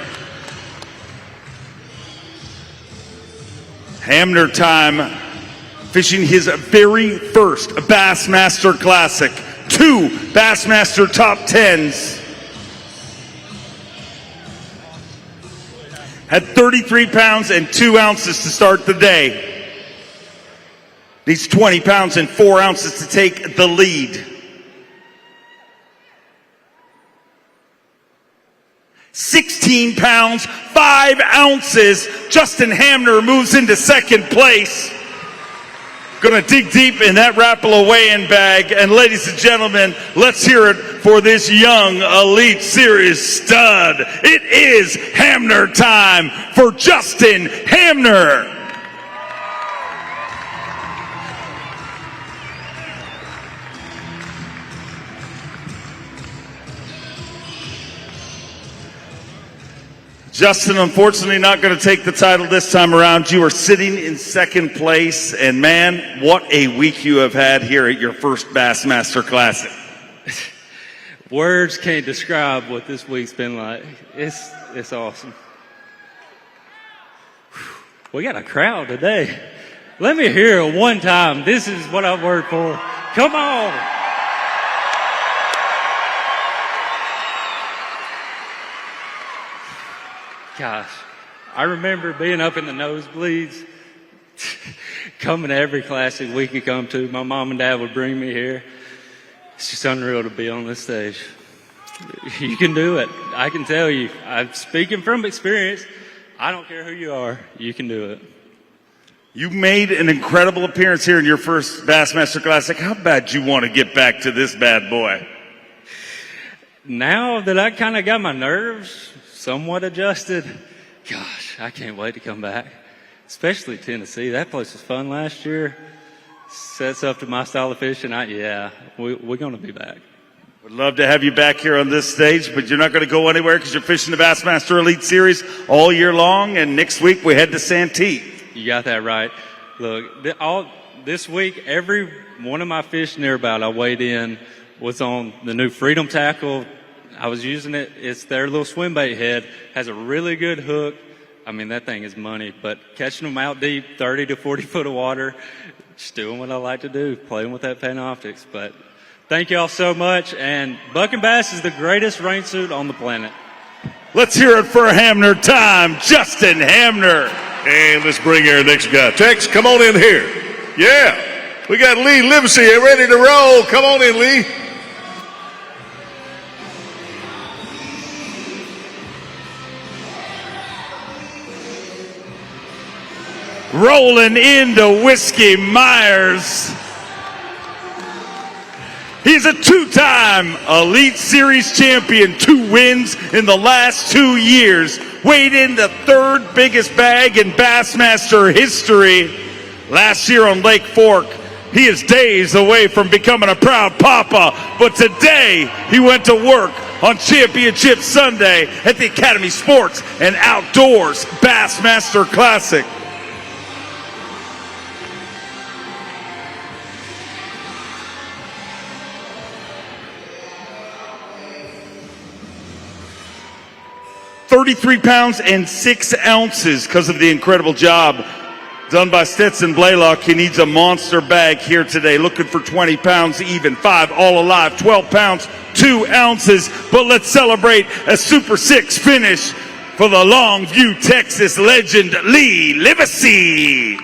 Hamner time, fishing his very first Bassmaster Classic. 2 Bassmaster top 10s. Had 33 pounds and 2 ounces to start the day. Needs 20 pounds and 4 ounces to take the lead. 16 pounds, 5 ounces. Justin Hamner moves into second place. Gonna dig deep in that Rapala weigh-in bag. And ladies and gentlemen, let's hear it for this young Elite Series stud. It is Hamner time for Justin Hamner. Justin, unfortunately not going to take the title this time around. You are sitting in second place, and man, what a week you have had here at your first Bassmaster Classic. Words can't describe what this week's been like. It's awesome. We got a crowd today. Let me hear it one time. This is what I've worked for. Come on. Gosh, I remember being up in the nosebleeds, coming to every classic we could come to. My mom and dad would bring me here. It's just unreal to be on this stage. You can do it. I can tell you. I'm speaking from experience. I don't care who you are. You can do it. You made an incredible appearance here in your first Bassmaster Classic. How bad do you want to get back to this bad boy? Now that I kind of got my nerves somewhat adjusted, gosh, I can't wait to come back. Especially Tennessee. That place was fun last year. Sets up to my style of fishing. We're going to be back. Would love to have you back here on this stage, but you're not going to go anywhere because you're fishing the Bassmaster Elite Series all year long, and next week we head to Santee. You got that right. Look, this week, every one of my fish nearby I weighed in was on the new Freedom Tackle. I was using it. It's their little swim bait head. Has a really good hook. I mean, that thing is money. But catching them out deep, 30 to 40 foot of water, just doing what I like to do, playing with that Panoptics. But thank you all so much. And Buck and Bass is the greatest rain suit on the planet. Let's hear it for Hamner time, Justin Hamner. And let's bring our next guy. Tex, come on in here. Yeah, we got Lee Livesey here ready to roll. Come on in, Lee. Rolling into Whiskey Myers. He's a 2-time Elite Series champion, 2 wins in the last 2 years. Weighed in the 3rd biggest bag in Bassmaster history. Last year on Lake Fork, he is days away from becoming a proud papa, but today he went to work on Championship Sunday at the Academy Sports and Outdoors Bassmaster Classic. $33 pounds and 6 ounces because of the incredible job done by Stetson Blaylock. He needs a monster bag here today, looking for 20 pounds even, 5 all alive, 12 pounds, 2 ounces. But let's celebrate a Super 6 finish for the Longview, Texas legend, Lee Livesey.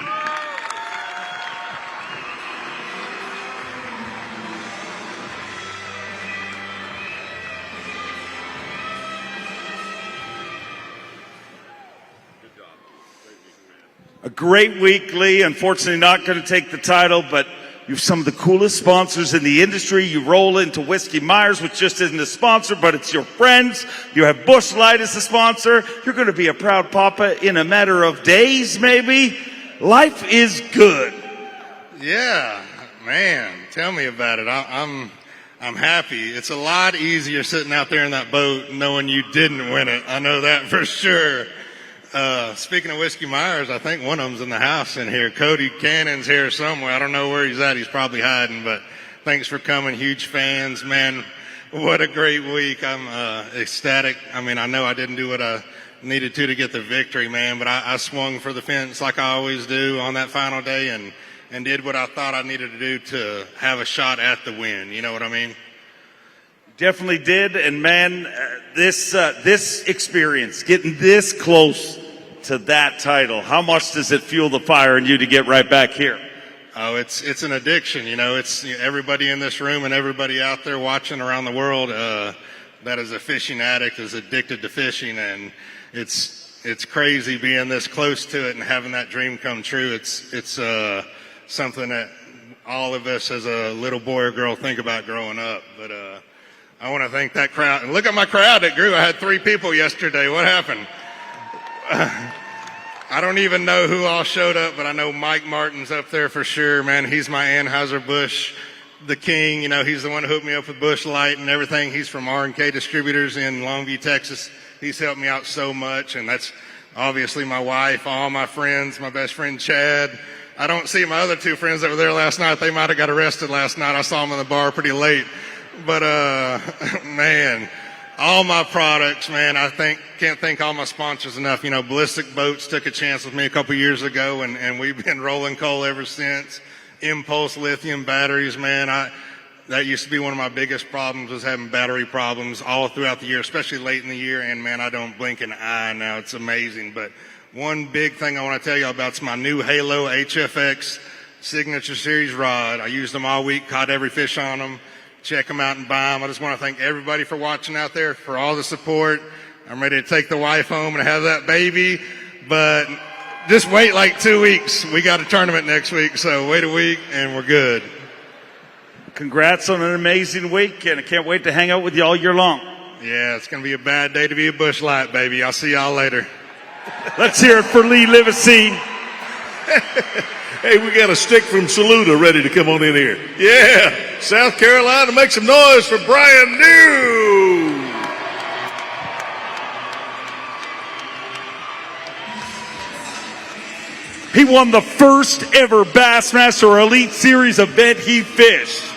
A great week, Lee. Unfortunately, not going to take the title, but you have some of the coolest sponsors in the industry. You roll into Whiskey Myers, which just isn't a sponsor, but it's your friends. You have Busch Light as a sponsor. You're going to be a proud papa in a matter of days, maybe. Life is good. Yeah, man, tell me about it. I'm happy. It's a lot easier sitting out there in that boat knowing you didn't win it. I know that for sure. Speaking of Whiskey Myers, I think one of them's in the house in here. Cody Cannon's here somewhere. I don't know where he's at. He's probably hiding, but thanks for coming. Huge fans, man. What a great week. I'm ecstatic. I mean, I know I didn't do what I needed to get the victory, man, but I swung for the fence like I always do on that final day and did what I thought I needed to do to have a shot at the win. You know what I mean? Definitely did. And man, this experience, getting this close to that title, how much does it fuel the fire in you to get right back here? Oh, it's an addiction. You know, it's everybody in this room and everybody out there watching around the world that is a fishing addict is addicted to fishing, and it's crazy being this close to it and having that dream come true. It's something that all of us as a little boy or girl think about growing up. But I want to thank that crowd. And look at my crowd that grew. I had 3 people yesterday. What happened? I don't even know who all showed up, but I know Mike Martin's up there for sure, man. He's my Anheuser-Busch, the king. You know, he's the one who hooked me up with Busch Light and everything. He's from R&K Distributors in Longview, Texas. He's helped me out so much, and that's obviously my wife, all my friends, my best friend Chad. I don't see my other 2 friends that were there last night. They might have got arrested last night. I saw them in the bar pretty late. But, man, all my products, man, can't thank all my sponsors enough. You know, Ballistic Boats took a chance with me a couple years ago, and we've been rolling coal ever since. Impulse lithium batteries, man, that used to be one of my biggest problems, was having battery problems all throughout the year, especially late in the year, and man, I don't blink an eye now. It's amazing. But one big thing I want to tell you about is my new Halo HFX Signature Series rod. I used them all week, caught every fish on them. Check them out and buy them. I just want to thank everybody for watching out there, for all the support. I'm ready to take the wife home and have that baby, but just wait like 2 weeks. We got a tournament next week, so wait a week and we're good. Congrats on an amazing week, and I can't wait to hang out with you all year long. Yeah, it's going to be a bad day to be a Busch Light, baby. I'll see y'all later. Let's hear it for Lee Livesey. Hey, we got a stick from Saluda ready to come on in here. Yeah, South Carolina, make some noise for Brian New. He won the first ever Bassmaster Elite Series event he fished.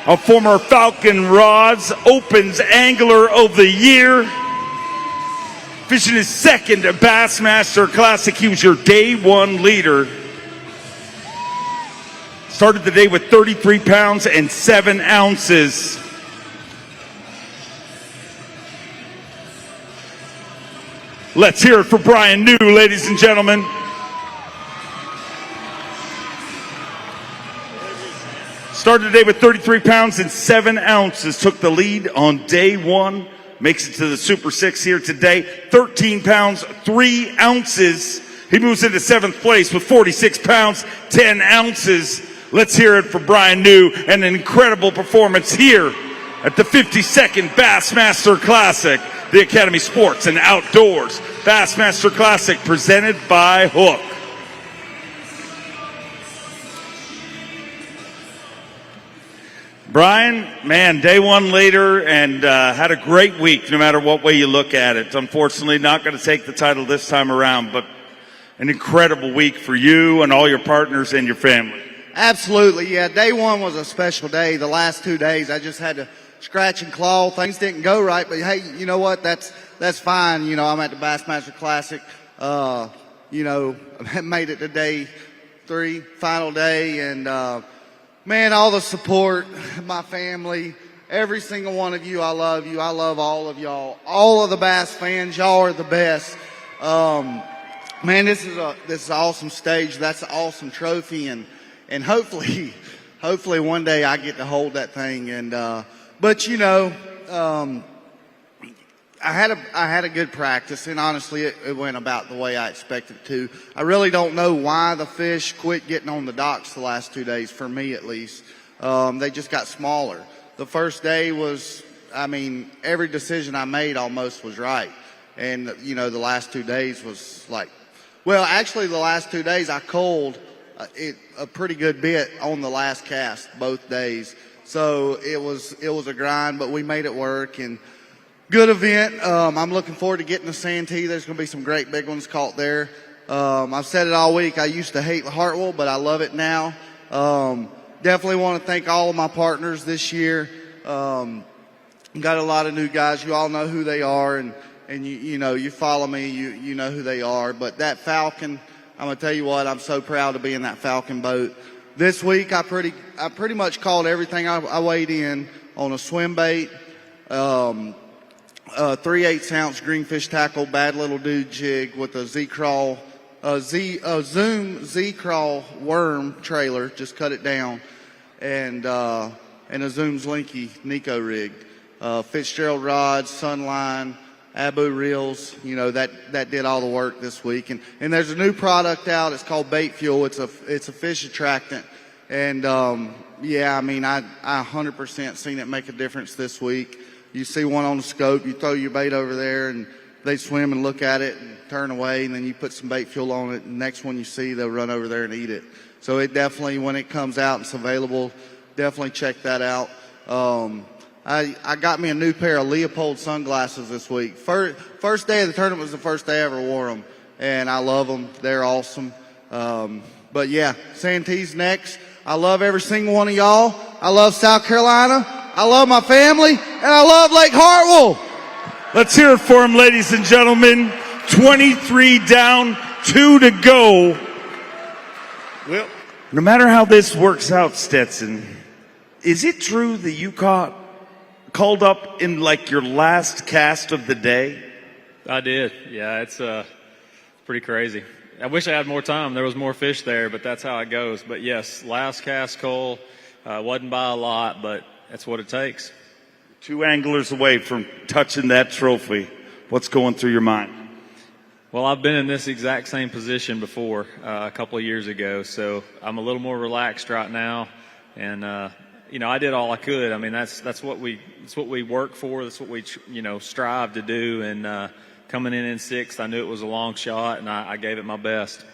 A former Falcon Rods Opens Angler of the Year. Fishing his second Bassmaster Classic. He was your day 1 leader. Started the day with 33 pounds and 7 ounces. Let's hear it for Brian New, ladies and gentlemen. Started the day with 33 pounds and 7 ounces. Took the lead on day 1. Makes it to the Super 6 here today. 13 pounds, 3 ounces. He moves into 7th place with 46 pounds, 10 ounces. Let's hear it for Brian New, and an incredible performance here at the 52nd Bassmaster Classic, the Academy Sports and Outdoors Bassmaster Classic, presented by Hook. Brian, man, day 1 leader, and had a great week no matter what way you look at it. Unfortunately, not going to take the title this time around, but an incredible week for you and all your partners and your family. Absolutely, yeah. Day 1 was a special day. The last 2 days, I just had to scratch and claw. Things didn't go right, but hey, you know what? That's fine. You know, I'm at the Bassmaster Classic. You know, made it to day 3, final day, and man, all the support, my family, every single one of you, I love you. I love all of y'all. All of the Bass fans, y'all are the best. Man, this is an awesome stage. That's an awesome trophy, and hopefully one day I get to hold that thing. And but you know, I had a good practice, and honestly, it went about the way I expected it to. I really don't know why the fish quit getting on the docks the last 2 days, for me at least. They just got smaller. The first day was, I mean, every decision I made almost was right. And, you know, the last 2 days was like, well, actually the last 2 days I culled a pretty good bit on the last cast both days. So it was a grind, but we made it work. And Good event. I'm looking forward to getting to Santee. There's going to be some great big ones caught there. I've said it all week. I used to hate Hartwell, but I love it now. Definitely want to thank all of my partners this year. Got a lot of new guys. You all know who they are, and you know, you follow me, you know who they are. But that Falcon, I'm going to tell you what, I'm so proud to be in that Falcon boat. This week, I pretty much caught everything I weighed in on a swim bait, 3/8 ounce greenfish tackle, bad little dude jig with a Z-crawl, Zoom Z-crawl worm trailer, just cut it down, and a Zoom Slinky Nico rig. Fitzgerald rods, Sunline, Abu reels, you know, that did all the work this week. And there's a new product out. It's called Bait Fuel. It's a fish attractant. And, yeah, I mean, I 100% seen it make a difference this week. You see one on the scope, you throw your bait over there, and they swim and look at it and turn away, and then you put some bait fuel on it, and the next one you see, they'll run over there and eat it. So it definitely, when it comes out and it's available, definitely check that out. I got me a new pair of Leopold sunglasses this week. First day of the tournament was the first day I ever wore them, and I love them. They're awesome. But yeah, Santee's next. I love every single one of y'all. I love South Carolina. I love my family, and I love Lake Hartwell. Let's hear it for him, ladies and gentlemen. 23 down, 2 to go. Well, no matter how this works out, Stetson, is it true that you called up in like your last cast of the day? I did. Yeah, it's pretty crazy. I wish I had more time. There was more fish there, but that's how it goes. But yes, last cast, Cole, wasn't by a lot, but that's what it takes. 2 anglers away from touching that trophy. What's going through your mind? Well, I've been in this exact same position before a couple of years ago, so I'm a little more relaxed right now. And you know, I did all I could. I mean, that's what we work for. That's what we strive to do. And coming in 6th, I knew it was a long shot, and I gave it my best.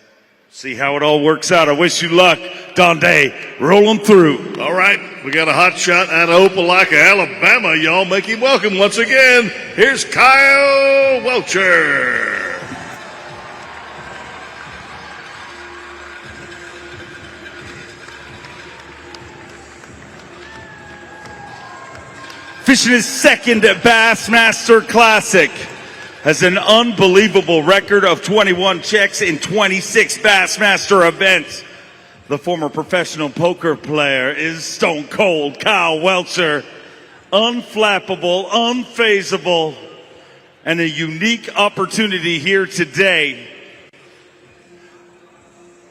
See how it all works out. I wish you luck, Donde. Roll them through. All right, we got a hot shot out of Opelika, Alabama. Y'all make him welcome once again. Here's Kyle Welcher. Fishing his second Bassmaster Classic. Has an unbelievable record of 21 checks in 26 Bassmaster events. The former professional poker player is Stone Cold Kyle Welcher. Unflappable, unfazable, and a unique opportunity here today.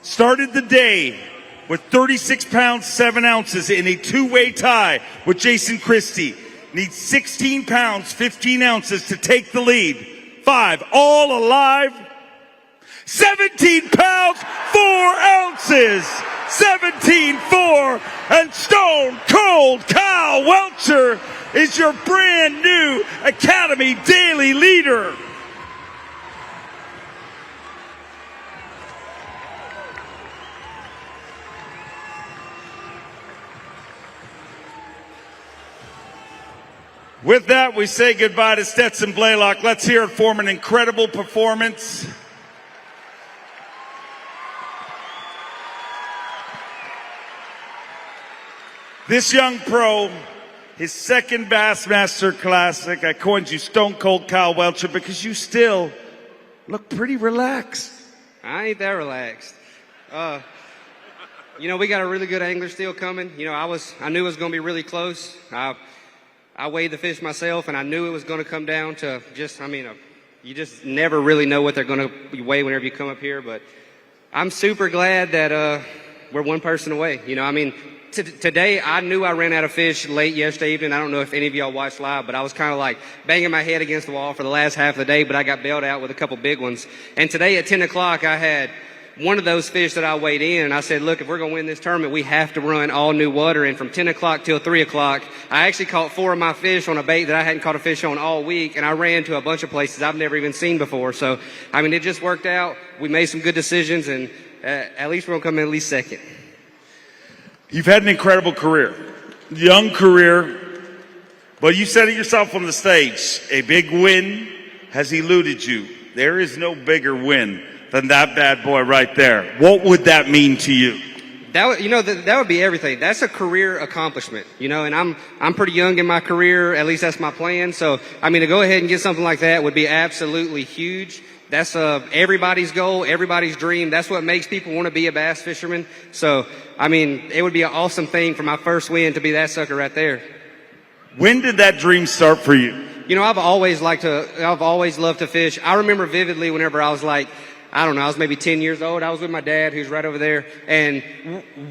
Started the day with 36 pounds, 7 ounces in a 2-way tie with Jason Christie. Needs 16 pounds, 15 ounces to take the lead. 5, all alive. 17 pounds, 4 ounces. 17-4, and Stone Cold Kyle Welcher is your brand new Academy Daily leader. With that, we say goodbye to Stetson Blaylock. Let's hear it for an incredible performance. This young pro, his second Bassmaster Classic. I coined you Stone Cold Kyle Welcher because you still look pretty relaxed. I ain't that relaxed. You know, we got a really good angler still coming. You know, I knew it was going to be really close. I weighed the fish myself, and I knew it was going to come down to you just never really know what they're going to weigh whenever you come up here. But I'm super glad that we're one person away. You know, I mean, today I knew I ran out of fish late yesterday evening. I don't know if any of y'all watched live, but I was kind of like banging my head against the wall for the last half of the day, but I got bailed out with a couple big ones. And today at 10 o'clock, I had one of those fish that I weighed in, and I said, look, if we're going to win this tournament, we have to run all new water. And from 10 o'clock till 3 o'clock, I actually caught 4 of my fish on a bait that I hadn't caught a fish on all week, and I ran to a bunch of places I've never even seen before. So, I mean, it just worked out. We made some good decisions, and at least we're going to come in at least second. You've had an incredible career, young career, But you said it yourself on the stage. A big win has eluded you. There is no bigger win than that bad boy right there. What would that mean to you? That would be everything. That's a career accomplishment, and I'm pretty young in my career. At least that's my plan. So, to go ahead and get something like that would be absolutely huge. That's everybody's goal, everybody's dream. That's what makes people want to be a bass fisherman. So, it would be an awesome thing for my first win to be that sucker right there. When did that dream start for you? I've always loved to fish. I remember vividly whenever I was I was maybe 10 years old. I was with my dad, who's right over there, and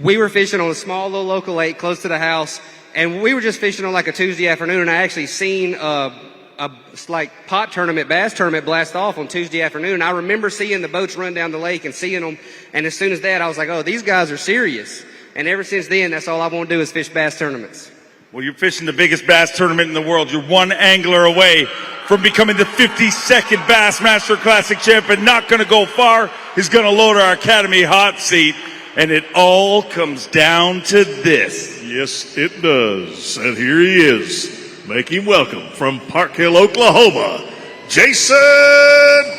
we were fishing on a small little local lake close to the house, and we were just fishing on a Tuesday afternoon, and I actually seen a bass tournament blast off on Tuesday afternoon. And I remember seeing the boats run down the lake and seeing them, and as soon as that, I was like, oh, these guys are serious. And ever since then, that's all I want to do is fish bass tournaments. Well, you're fishing the biggest bass tournament in the world. You're one angler away from becoming the 52nd Bassmaster Classic champion. Not going to go far. He's going to load our Academy hot seat. And it all comes down to this. Yes, it does. And here he is. Make him welcome from Park Hill, Oklahoma, Jason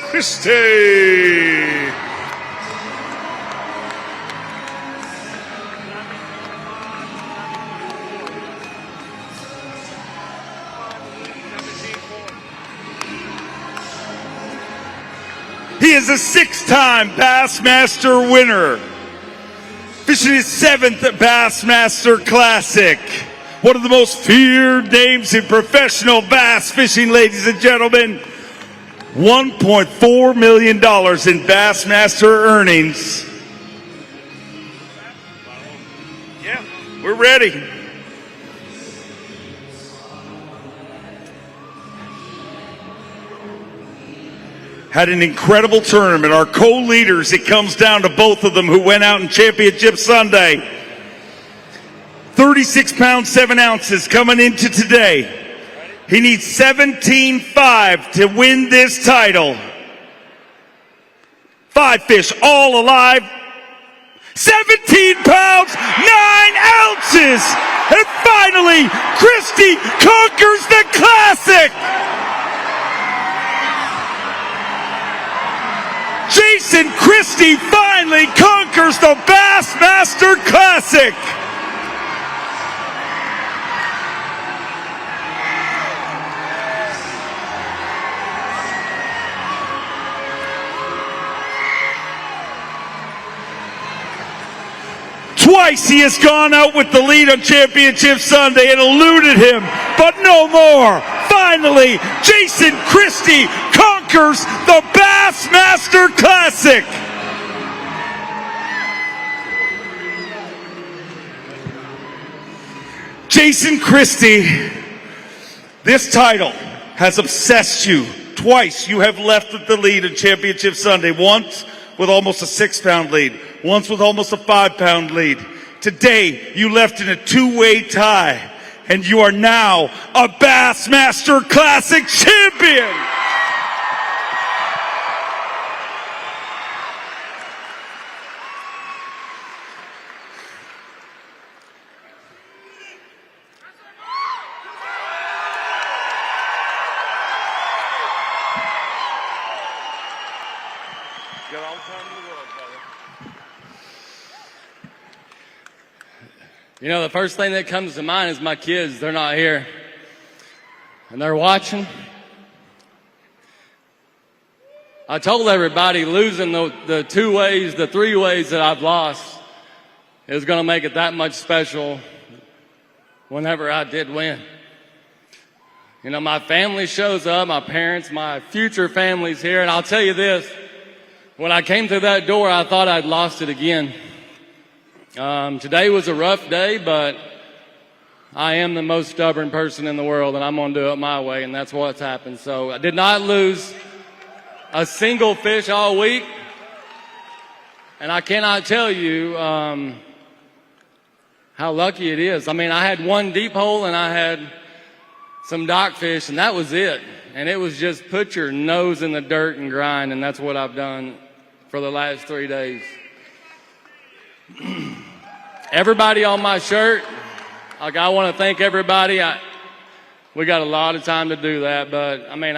Christie. He is a 6-time Bassmaster winner, fishing his 7th Bassmaster Classic. One of the most feared names in professional bass fishing, ladies and gentlemen. $1.4 million in Bassmaster earnings. Yeah, we're ready. Had an incredible tournament. Our co-leaders, it comes down to both of them who went out in Championship Sunday. 36 pounds, 7 ounces coming into today. He needs 17.5 to win this title. 5 fish, all alive. 17 pounds, 9 ounces. And finally, Christie conquers the Classic. Jason Christie finally conquers the Bassmaster Classic. Twice he has gone out with the lead on Championship Sunday and eluded him, but no more. Finally, Jason Christie conquers the Bassmaster Classic. Jason Christie, this title has obsessed you. Twice you have left with the lead on Championship Sunday. Once with almost a 6-pound lead. Once with almost a 5-pound lead. Today, you left in a 2-way tie, and you are now a Bassmaster Classic champion. The first thing that comes to mind is my kids. They're not here. And they're watching. I told everybody losing the 2 ways, the 3 ways that I've lost is going to make it that much special whenever I did win. My family shows up, my parents, my future family's here. And I'll tell you this, when I came through that door, I thought I'd lost it again. Today was a rough day, but I am the most stubborn person in the world, and I'm going to do it my way, and that's what's happened. So I did not lose a single fish all week, and I cannot tell you how lucky it is. I had 1 deep hole, and I had some dock fish, and that was it. And it was just put your nose in the dirt and grind, and that's what I've done for the last 3 days. Everybody on my shirt, I want to thank everybody. we got a lot of time to do that. But I mean,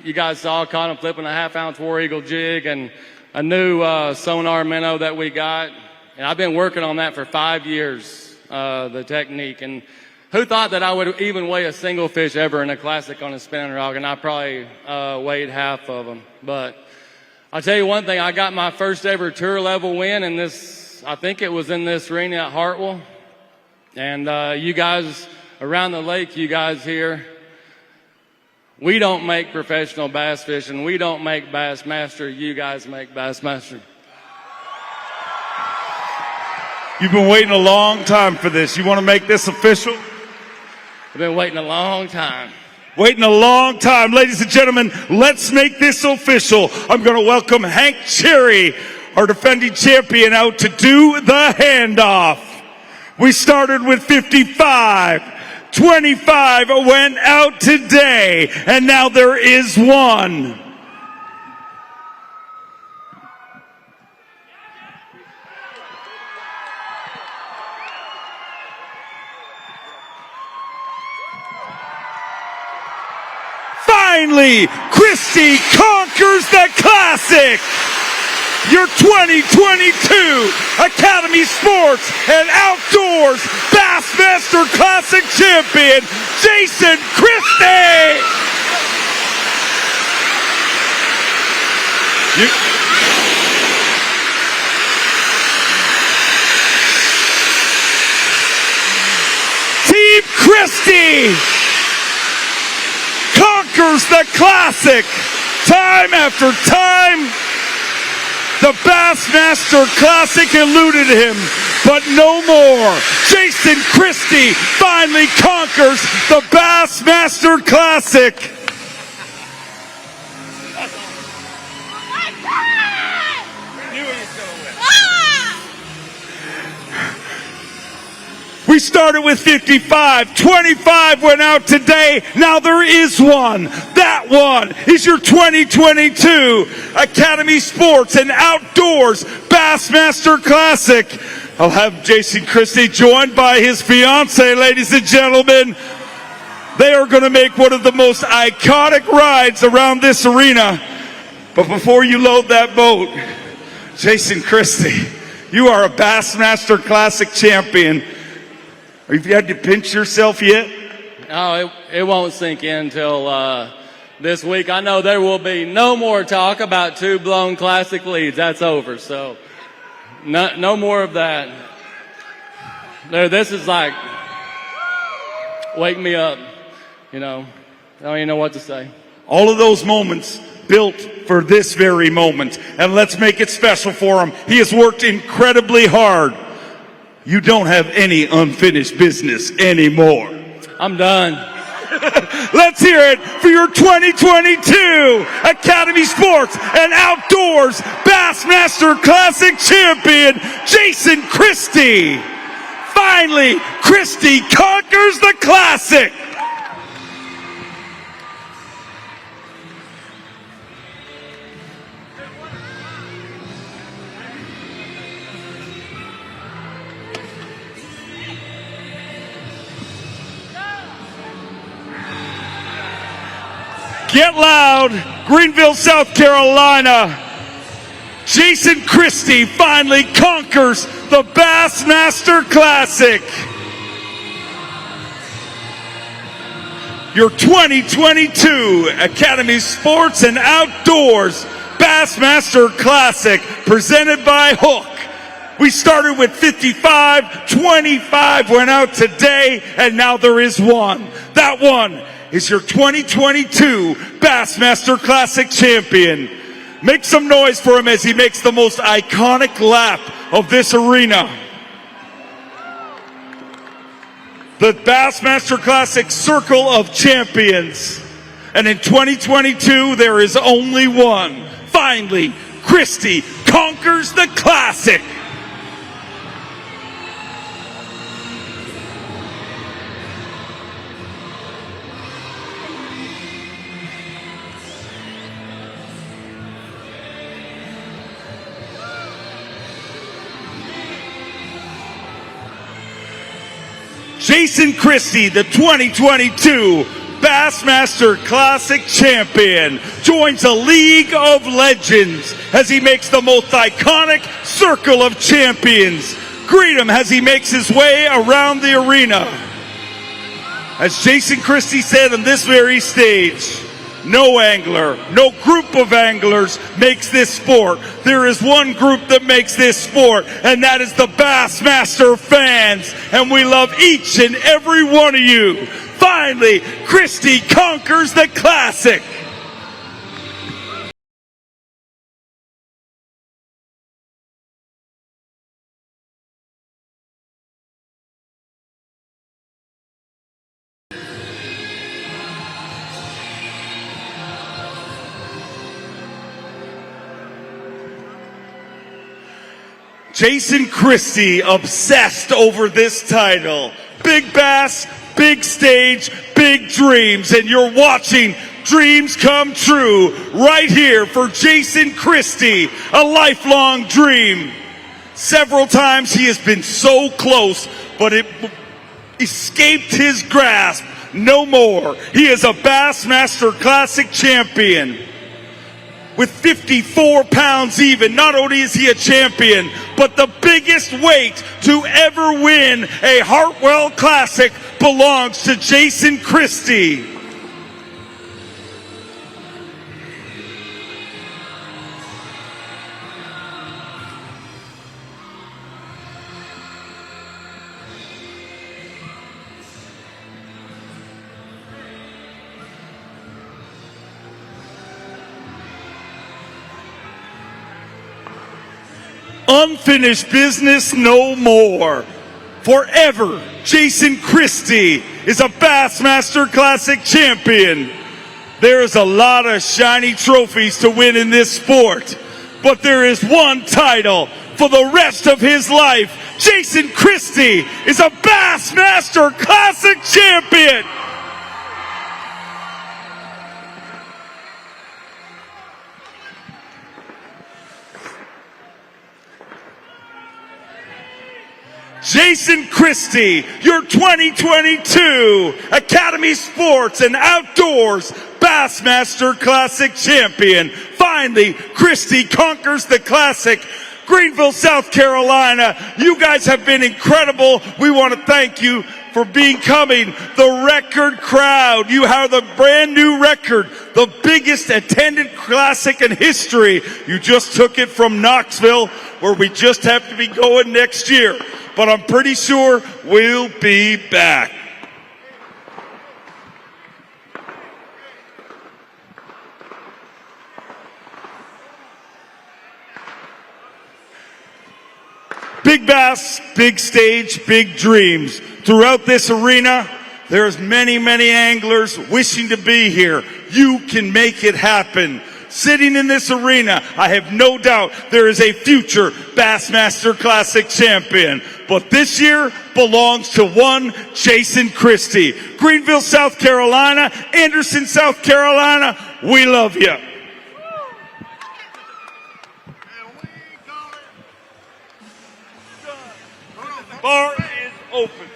you guys saw, caught him flipping a 1/2 ounce War Eagle jig and a new sonar minnow that we got. And I've been working on that for 5 years, the technique. And who thought that I would even weigh a single fish ever in a classic on a spinning rod? And I probably weighed half of them. But I'll tell you one thing, I got my first ever tour level win in this, I think it was in this arena at Hartwell. And you guys around the lake, you guys here, we don't make professional bass fishing. We don't make Bassmaster. You guys make Bassmaster. You've been waiting a long time for this. You want to make this official? I've been waiting a long time. Waiting a long time. Ladies and gentlemen, let's make this official. I'm going to welcome Hank Cherry, our defending champion, out to do the handoff. We started with 55. 25 went out today, and now there is one. Finally, Christie conquers the Classic. Your 2022 Academy Sports and Outdoors Bassmaster Classic champion, Jason Christie. Team Christie conquers the Classic time after time. The Bassmaster Classic eluded him, but no more. Jason Christie finally conquers the Bassmaster Classic. We started with 55, 25 went out today, now there is one. That one is your 2022 Academy Sports and Outdoors Bassmaster Classic. I'll have Jason Christie joined by his fiance, ladies and gentlemen. They are going to make one of the most iconic rides around this arena. But before you load that boat, Jason Christie, you are a Bassmaster Classic champion. Have you had to pinch yourself yet? No, it won't sink in until this week. I know there will be no more talk about 2 blown Classic leads. That's over. So no more of that. This is like, wake me up. You know, I don't even know what to say. All of those moments built for this very moment. And let's make it special for him. He has worked incredibly hard. You don't have any unfinished business anymore. I'm done. Let's hear it for your 2022 Academy Sports and Outdoors Bassmaster Classic champion, Jason Christie. Finally, Christie conquers the Classic. Get loud, Greenville, South Carolina. Jason Christie finally conquers the Bassmaster Classic. Your 2022 Academy Sports and Outdoors Bassmaster Classic presented by Hook. We started with 55, 25 went out today, and now there is one. That one is your 2022 Bassmaster Classic champion. Make some noise for him as he makes the most iconic lap of this arena. The Bassmaster Classic Circle of Champions. And in 2022, there is only one. Finally, Christie conquers the Classic. Jason Christie, the 2022 Bassmaster Classic champion, joins a league of legends as he makes the most iconic circle of champions. Greet him as he makes his way around the arena. As Jason Christie said on this very stage, no angler, no group of anglers makes this sport. There is one group that makes this sport, and that is the Bassmaster fans. And we love each and every one of you. Finally, Christie conquers the Classic. Jason Christie obsessed over this title. Big Bass, big stage, big dreams, and you're watching dreams come true right here for Jason Christie, a lifelong dream. Several times he has been so close, but it escaped his grasp. No more. He is a Bassmaster Classic champion. With 54 pounds even, not only is he a champion, but the biggest weight to ever win a Hartwell Classic belongs to Jason Christie. Unfinished business no more. Forever, Jason Christie is a Bassmaster Classic champion. There is a lot of shiny trophies to win in this sport, but there is one title for the rest of his life. Jason Christie is a Bassmaster Classic champion. Jason Christie, your 2022 Academy Sports and Outdoors Bassmaster Classic champion. Finally, Christie conquers the Classic. Greenville, South Carolina, you guys have been incredible. We want to thank you for becoming the record crowd. You have the brand new record, the biggest attended Classic in history. You just took it from Knoxville, where we just have to be going next year. But I'm pretty sure we'll be back. Big Bass, big stage, big dreams. Throughout this arena, there's many, many anglers wishing to be here. You can make it happen. Sitting in this arena, I have no doubt there is a future Bassmaster Classic champion. But this year belongs to one Jason Christie. Greenville, South Carolina, Anderson, South Carolina, we love you. Bar is open.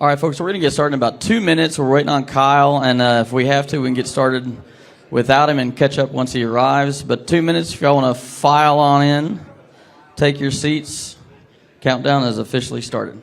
All right, folks, so we're going to get started in about 2 minutes. We're waiting on Kyle, and if we have to, we can get started without him and catch up once he arrives. But 2 minutes, if y'all want to file on in, take your seats. Countdown has officially started.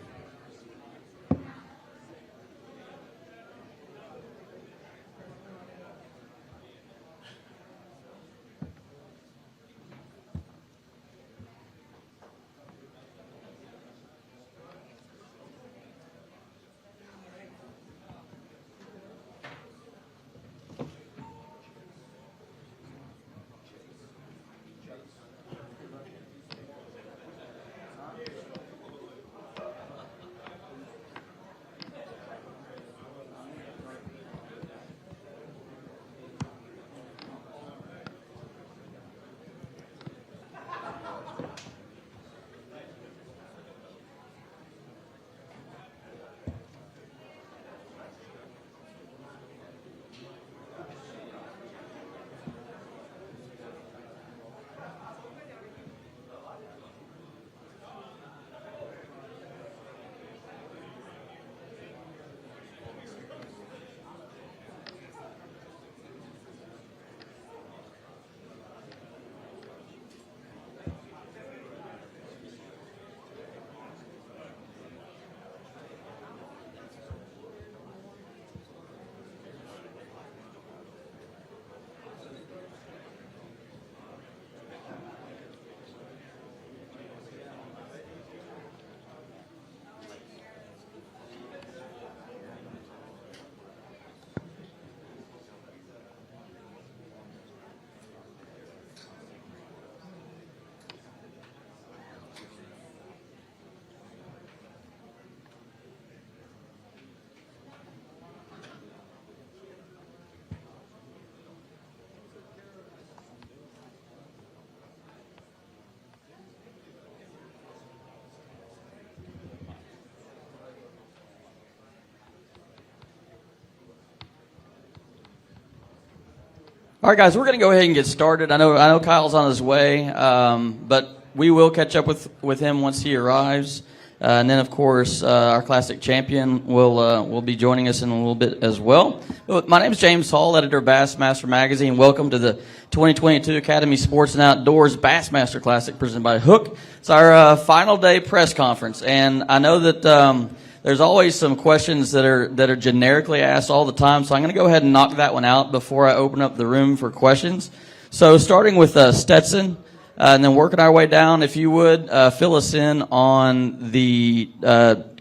All right, guys, we're going to go ahead and get started. I know Kyle's on his way, but we will catch up with him once he arrives. And then, of course, our classic champion will be joining us in a little bit as well. My name is James Hall, editor of Bassmaster Magazine. Welcome to the 2022 Academy Sports and Outdoors Bassmaster Classic presented by Hook. It's our final day press conference, and I know that there's always some questions that are generically asked all the time, so I'm going to go ahead and knock that one out before I open up the room for questions. So starting with Stetson, and then working our way down, if you would, fill us in on the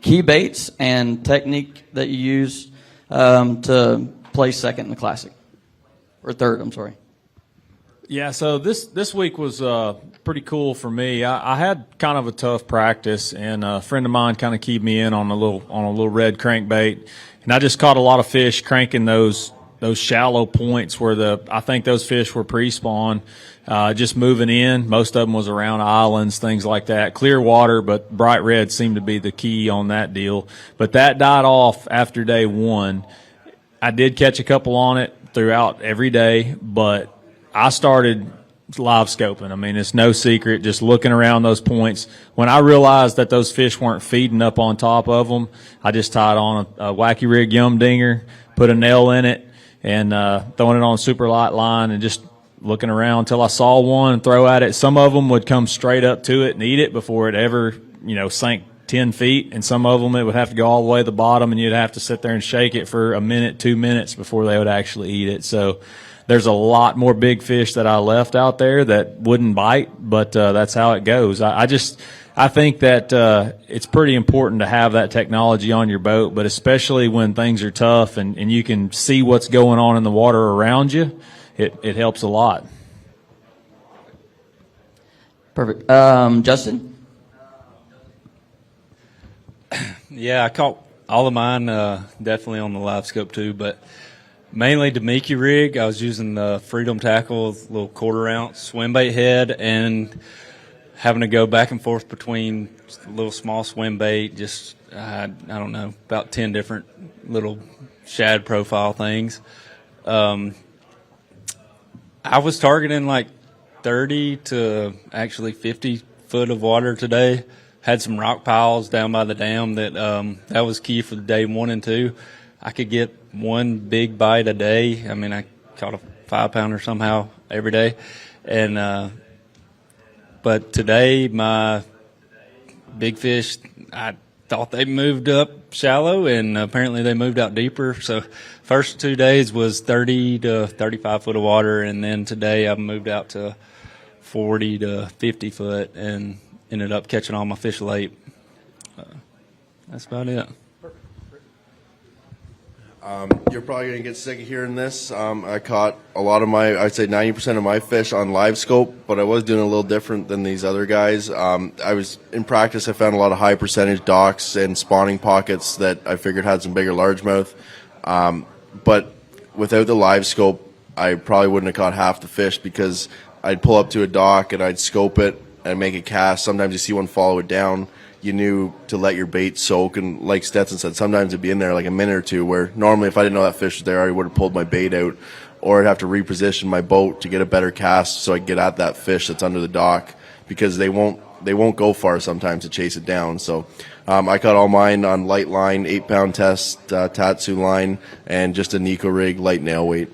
key baits and technique that you use to place second in the Classic. Or third, I'm sorry. Yeah, so this week was pretty cool for me. I had kind of a tough practice, and a friend of mine kind of keyed me in on a little red crankbait, and I just caught a lot of fish cranking those shallow points where I think those fish were pre-spawn, just moving in. Most of them was around islands, things like that. Clear water, but bright red seemed to be the key on that deal. But that died off after day one. I did catch a couple on it throughout every day, but I started live scoping. I mean, it's no secret, just looking around those points. When I realized that those fish weren't feeding up on top of them, I just tied on a wacky rig yum dinger, put a nail in it, and throwing it on a super light line and just looking around until I saw one and throw at it. Some of them would come straight up to it and eat it before it ever, sank 10 feet, and some of them it would have to go all the way to the bottom, and you'd have to sit there and shake it for a minute, 2 minutes before they would actually eat it. So there's a lot more big fish that I left out there that wouldn't bite, but that's how it goes. I think that it's pretty important to have that technology on your boat, but especially when things are tough and you can see what's going on in the water around you, it helps a lot. Perfect. Justin? Yeah, I caught all of mine definitely on the live scope too, but mainly Demiki rig. I was using the Freedom Tackle, little 1/4 ounce swim bait head, and having to go back and forth between a little small swim bait, just, I don't know, about 10 different little shad profile things. I was targeting like 30 to actually 50 foot of water today. had some rock piles down by the dam that was key for the day 1 and 2. I could get one big bite a day. I mean, I caught a 5-pounder somehow every day. And but today my big fish, I thought they moved up shallow, and apparently they moved out deeper. So first 2 days was 30 to 35 foot of water, and then today I moved out to 40 to 50 foot and ended up catching all my fish late. That's about it. You're probably going to get sick of hearing this. I caught a lot of I'd say 90% of my fish on live scope, but I was doing a little different than these other guys. I was in practice. I found a lot of high percentage docks and spawning pockets that I figured had some bigger largemouth. But without the live scope, I probably wouldn't have caught half the fish, because I'd pull up to a dock and I'd scope it and make a cast. Sometimes you see one follow it down. You knew to let your bait soak, and like Stetson said, sometimes it'd be in there like a minute or two, where normally if I didn't know that fish was there, I would have pulled my bait out, or I'd have to reposition my boat to get a better cast so I get at that fish that's under the dock, because they won't go far sometimes to chase it down. So I caught all mine on light line, 8-pound test, Tatsu line, and just a Nico rig, light nail weight.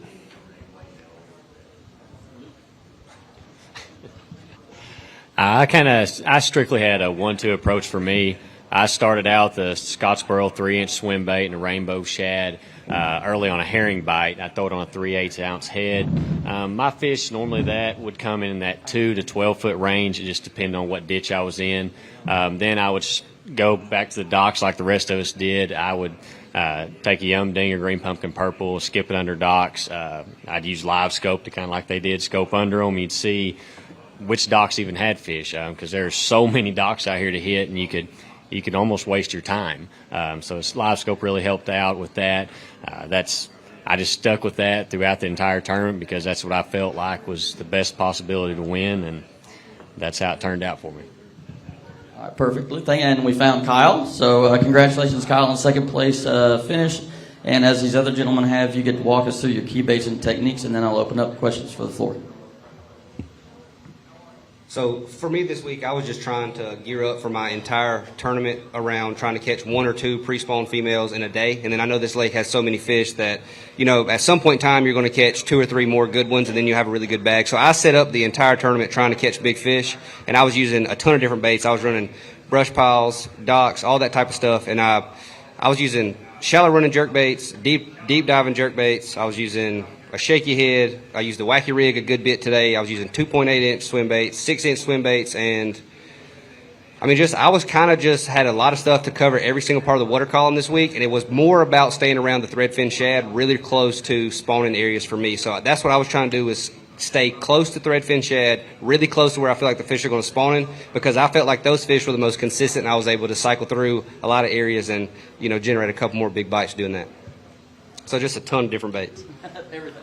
I strictly had a 1-2 approach for me. I started out the Scottsboro 3-inch swim bait and a rainbow shad early on a herring bite. I throw it on a 3/8 ounce head. My fish normally that would come in that 2 to 12 foot range. It just depended on what ditch I was in. Then I would go back to the docks like the rest of us did. I would take a Yum Ding or green pumpkin purple, skip it under docks. I'd use live scope to kind of like they did, scope under them. You'd see which docks even had fish, because there's so many docks out here to hit, and you could almost waste your time. So this live scope really helped out with that. I just stuck with that throughout the entire tournament, because that's what I felt like was the best possibility to win, and that's how it turned out for me. All right, perfect. And we found Kyle. So congratulations, Kyle, on second place finish. And as these other gentlemen have, you get to walk us through your key baits and techniques, and then I'll open up questions for the floor. So for me this week, I was just trying to gear up for my entire tournament around trying to catch 1 or 2 pre-spawn females in a day. And then I know this lake has so many fish that, at some point in time, you're going to catch 2 or 3 more good ones, and then you have a really good bag. So I set up the entire tournament trying to catch big fish, and I was using a ton of different baits. I was running brush piles, docks, all that type of stuff. And I was using shallow running jerk baits, deep diving jerk baits. I was using a shaky head. I used the wacky rig a good bit today. I was using 2.8-inch swim baits, 6-inch swim baits, and I was kind of just had a lot of stuff to cover every single part of the water column this week, and it was more about staying around the threadfin shad, really close to spawning areas for me. So that's what I was trying to do, was stay close to threadfin shad, really close to where I feel like the fish are going to spawn in, because I felt like those fish were the most consistent, and I was able to cycle through a lot of areas and, generate a couple more big bites doing that. So just a ton of different baits. Everything.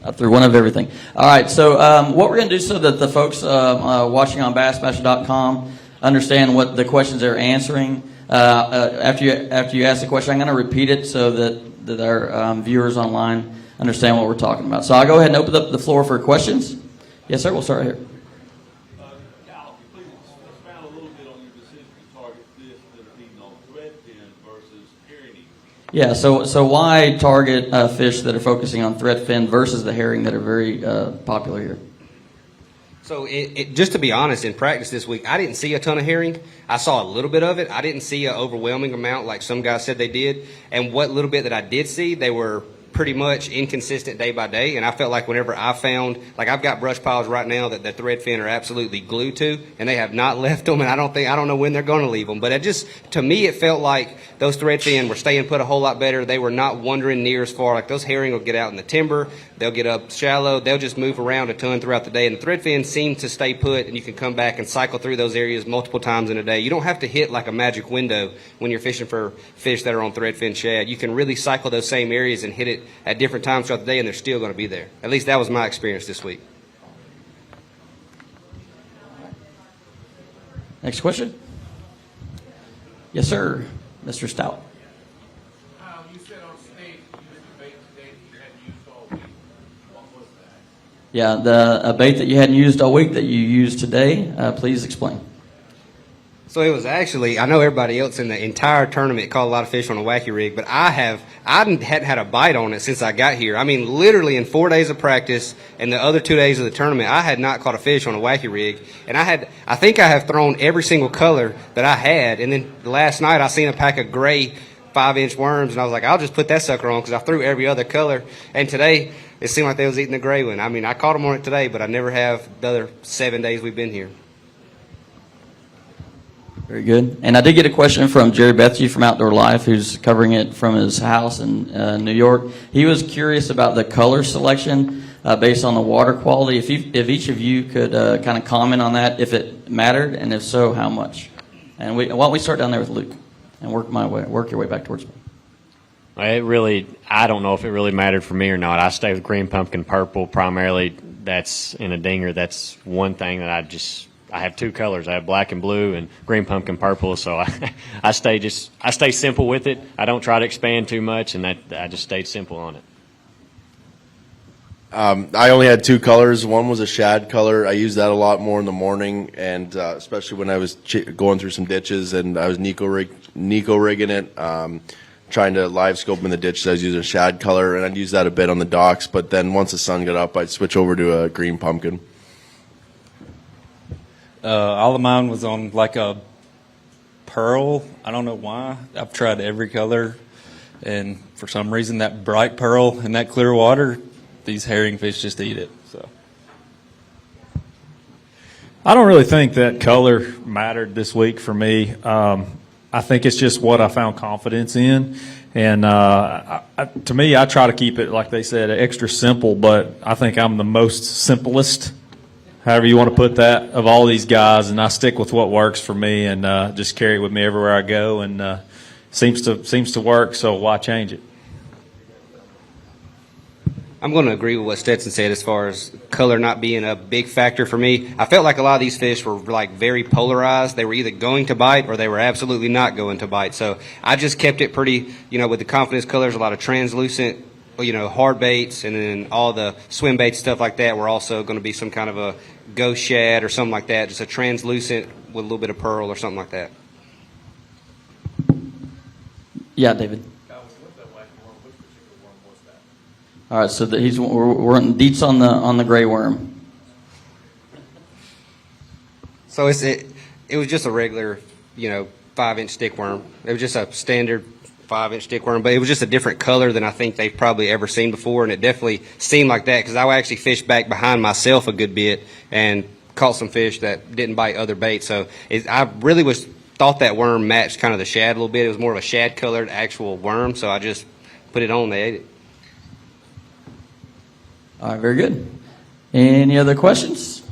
I threw one of everything. All right, so what we're going to do so that the folks watching on Bassmaster.com understand what the questions they're answering, after you ask the question, I'm going to repeat it so that our viewers online understand what we're talking about. So I'll go ahead and open up the floor for questions. Yes, sir. We'll start right here. Kyle, please expound a little bit on your decision to target fish that are eating on threadfin versus herring. Yeah, so why target fish that are focusing on threadfin versus the herring that are very popular here? So just to be honest, in practice this week, I didn't see a ton of herring. I saw a little bit of it. I didn't see an overwhelming amount like some guys said they did. And what little bit that I did see, they were pretty much inconsistent day by day, and I felt like whenever I found, like I've got brush piles right now that the threadfin are absolutely glued to, and they have not left them, and I don't know when they're going to leave them, but to me it felt like those threadfin were staying put a whole lot better. They were not wandering near as far. Like those herring will get out in the timber, they'll get up shallow, they'll just move around a ton throughout the day, and the threadfin seem to stay put, and you can come back and cycle through those areas multiple times in a day. You don't have to hit like a magic window when you're fishing for fish that are on threadfin shad. You can really cycle those same areas and hit it at different times throughout the day, and they're still going to be there. At least that was my experience this week. Next question. Yes, sir. Mr. Stout. You said on stage you used a bait today that you hadn't used all week. What was that? Yeah, a bait that you hadn't used all week that you used today. Please explain. So it was actually, I know everybody else in the entire tournament caught a lot of fish on a wacky rig, but I hadn't had a bite on it since I got here. I mean, literally in 4 days of practice and the other 2 days of the tournament, I had not caught a fish on a wacky rig. And I think I have thrown every single color that I had. And then last night I seen a pack of gray 5-inch worms, and I was like, I'll just put that sucker on because I threw every other color. And today, it seemed like they was eating the gray one. I mean, I caught them on it today, but I never have the other 7 days we've been here. Very good. And I did get a question from Jerry Bethgy from Outdoor Life, who's covering it from his house in New York. He was curious about the color selection based on the water quality. If each of you could kind of comment on that, if it mattered, and if so, how much. And why don't we start down there with Luke and work your way back towards me. I don't know if it really mattered for me or not. I stay with green pumpkin purple primarily. That's in a dinger. That's one thing that I have two colors. I have black and blue and green pumpkin purple. So I stay simple with it. I don't try to expand too much, and I just stayed simple on it. I only had two colors. One was a shad color. I used that a lot more in the morning, and especially when I was going through some ditches and I was Nico rigging it, trying to live scope in the ditches. I was using a shad color, and I'd use that a bit on the docks. But then once the sun got up, I'd switch over to a green pumpkin. All of mine was on like a pearl. I don't know why. I've tried every color, and for some reason that bright pearl and that clear water, these herring fish just eat it. So I don't really think that color mattered this week for me. I think it's just what I found confidence in. And to me, I try to keep it, like they said, extra simple, but I think I'm the most simplest, however you want to put that, of all these guys, and I stick with what works for me and just carry it with me everywhere I go, and seems to work, so why change it? I'm going to agree with what Stetson said as far as color not being a big factor for me. I felt like a lot of these fish were like very polarized. They were either going to bite or they were absolutely not going to bite. So I just kept it pretty, with the confidence colors, a lot of translucent, hard baits, and then all the swim baits, stuff like that, were also going to be some kind of a ghost shad or something like that, just a translucent with a little bit of pearl or something like that. Yeah, David. All right, so we're in deets on the gray worm. So it was just a regular, 5-inch stick worm. It was just a standard 5-inch stick worm, but it was just a different color than I think they've probably ever seen before, and it definitely seemed like that because I actually fished back behind myself a good bit and caught some fish that didn't bite other baits. So I really thought that worm matched kind of the shad a little bit. It was more of a shad colored actual worm, so I just put it on. They ate it. All right, very good. Any other questions?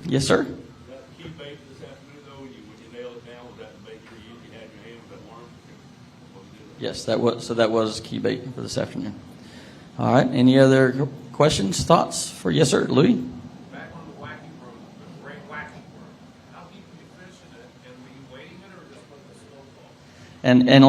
Yes, sir. That key bait this afternoon, though, when you nailed it down, was that the bait you used? You had your hand with that worm? Yes, that was key bait for this afternoon. All right. Any other questions, thoughts for yes, sir, Louis? Back on the wacky worm, the great wacky worm. How deep were you fishing it, and were you weighting it, or just putting the slow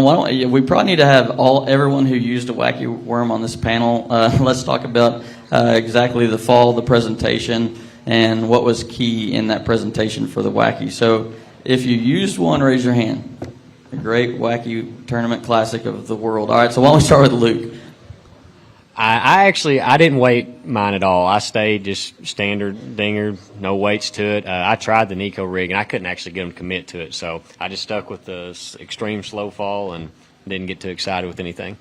fall? And we probably need to have everyone who used a wacky worm on this panel. Let's talk about exactly the fall, the presentation, and what was key in that presentation for the wacky. So if you used one, raise your hand. A great wacky tournament classic of the world. All right, so why don't we start with Luke? I didn't weight mine at all. I stayed just standard dinger, no weights to it. I tried the Nico rig, and I couldn't actually get them to commit to it. So I just stuck with the extreme slow fall and didn't get too excited with anything.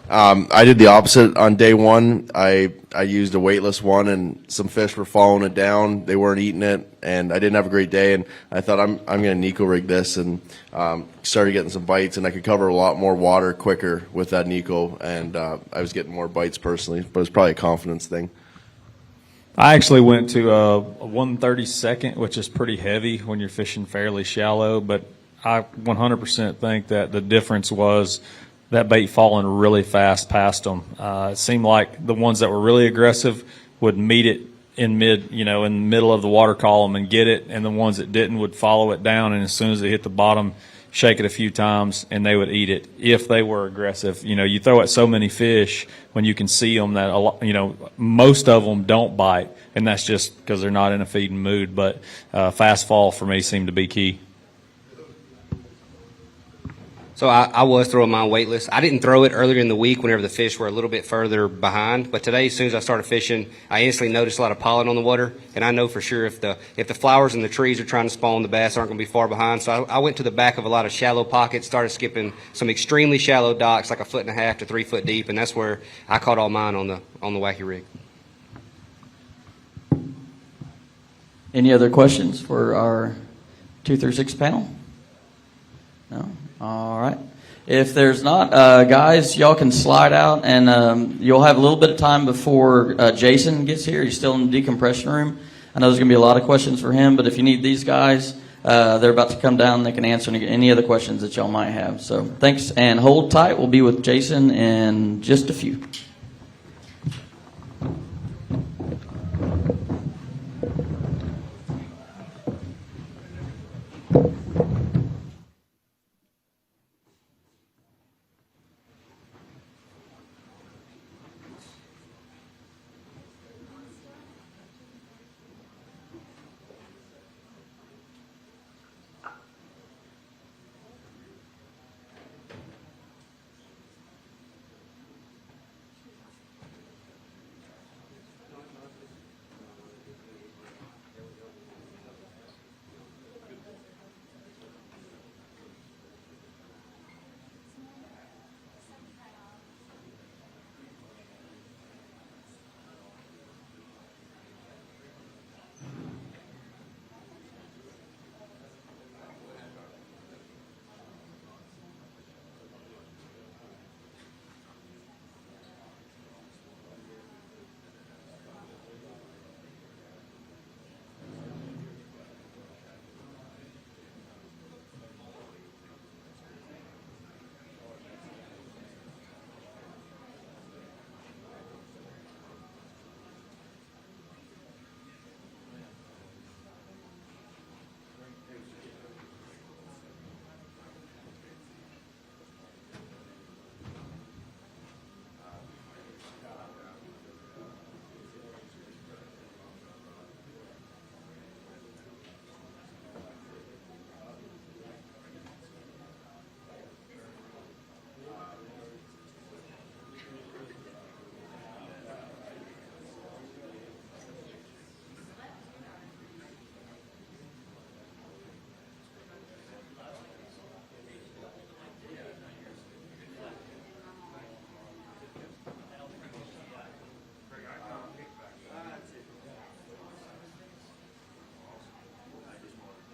I did the opposite on day one. I used a weightless one, and some fish were following it down. They weren't eating it, and I didn't have a great day. And I thought I'm going to Nico rig this, and started getting some bites, and I could cover a lot more water quicker with that Nico, and I was getting more bites personally. But it's probably a confidence thing. I actually went to a 1/32, which is pretty heavy when you're fishing fairly shallow, but I 100% think that the difference was that bait falling really fast past them. It seemed like the ones that were really aggressive would meet it in in the middle of the water column and get it, and the ones that didn't would follow it down, and as soon as it hit the bottom, shake it a few times, and they would eat it if they were aggressive. You throw at so many fish when you can see them that most of them don't bite, and that's just because they're not in a feeding mood. But fast fall for me seemed to be key. So I was throwing mine weightless. I didn't throw it earlier in the week whenever the fish were a little bit further behind. But today, as soon as I started fishing, I instantly noticed a lot of pollen on the water. And I know for sure if the flowers and the trees are trying to spawn, the bass aren't going to be far behind. So I went to the back of a lot of shallow pockets, started skipping some extremely shallow docks, like 1.5 feet to 3 foot deep. And that's where I caught all mine on the wacky rig. Any other questions for our 2 through 6 panel? No? All right. If there's not, guys, y'all can slide out, and you'll have a little bit of time before Jason gets here. He's still in the decompression room. I know there's going to be a lot of questions for him, but if you need these guys, they're about to come down. They can answer any other questions that y'all might have. So thanks, and hold tight. We'll be with Jason in just a few.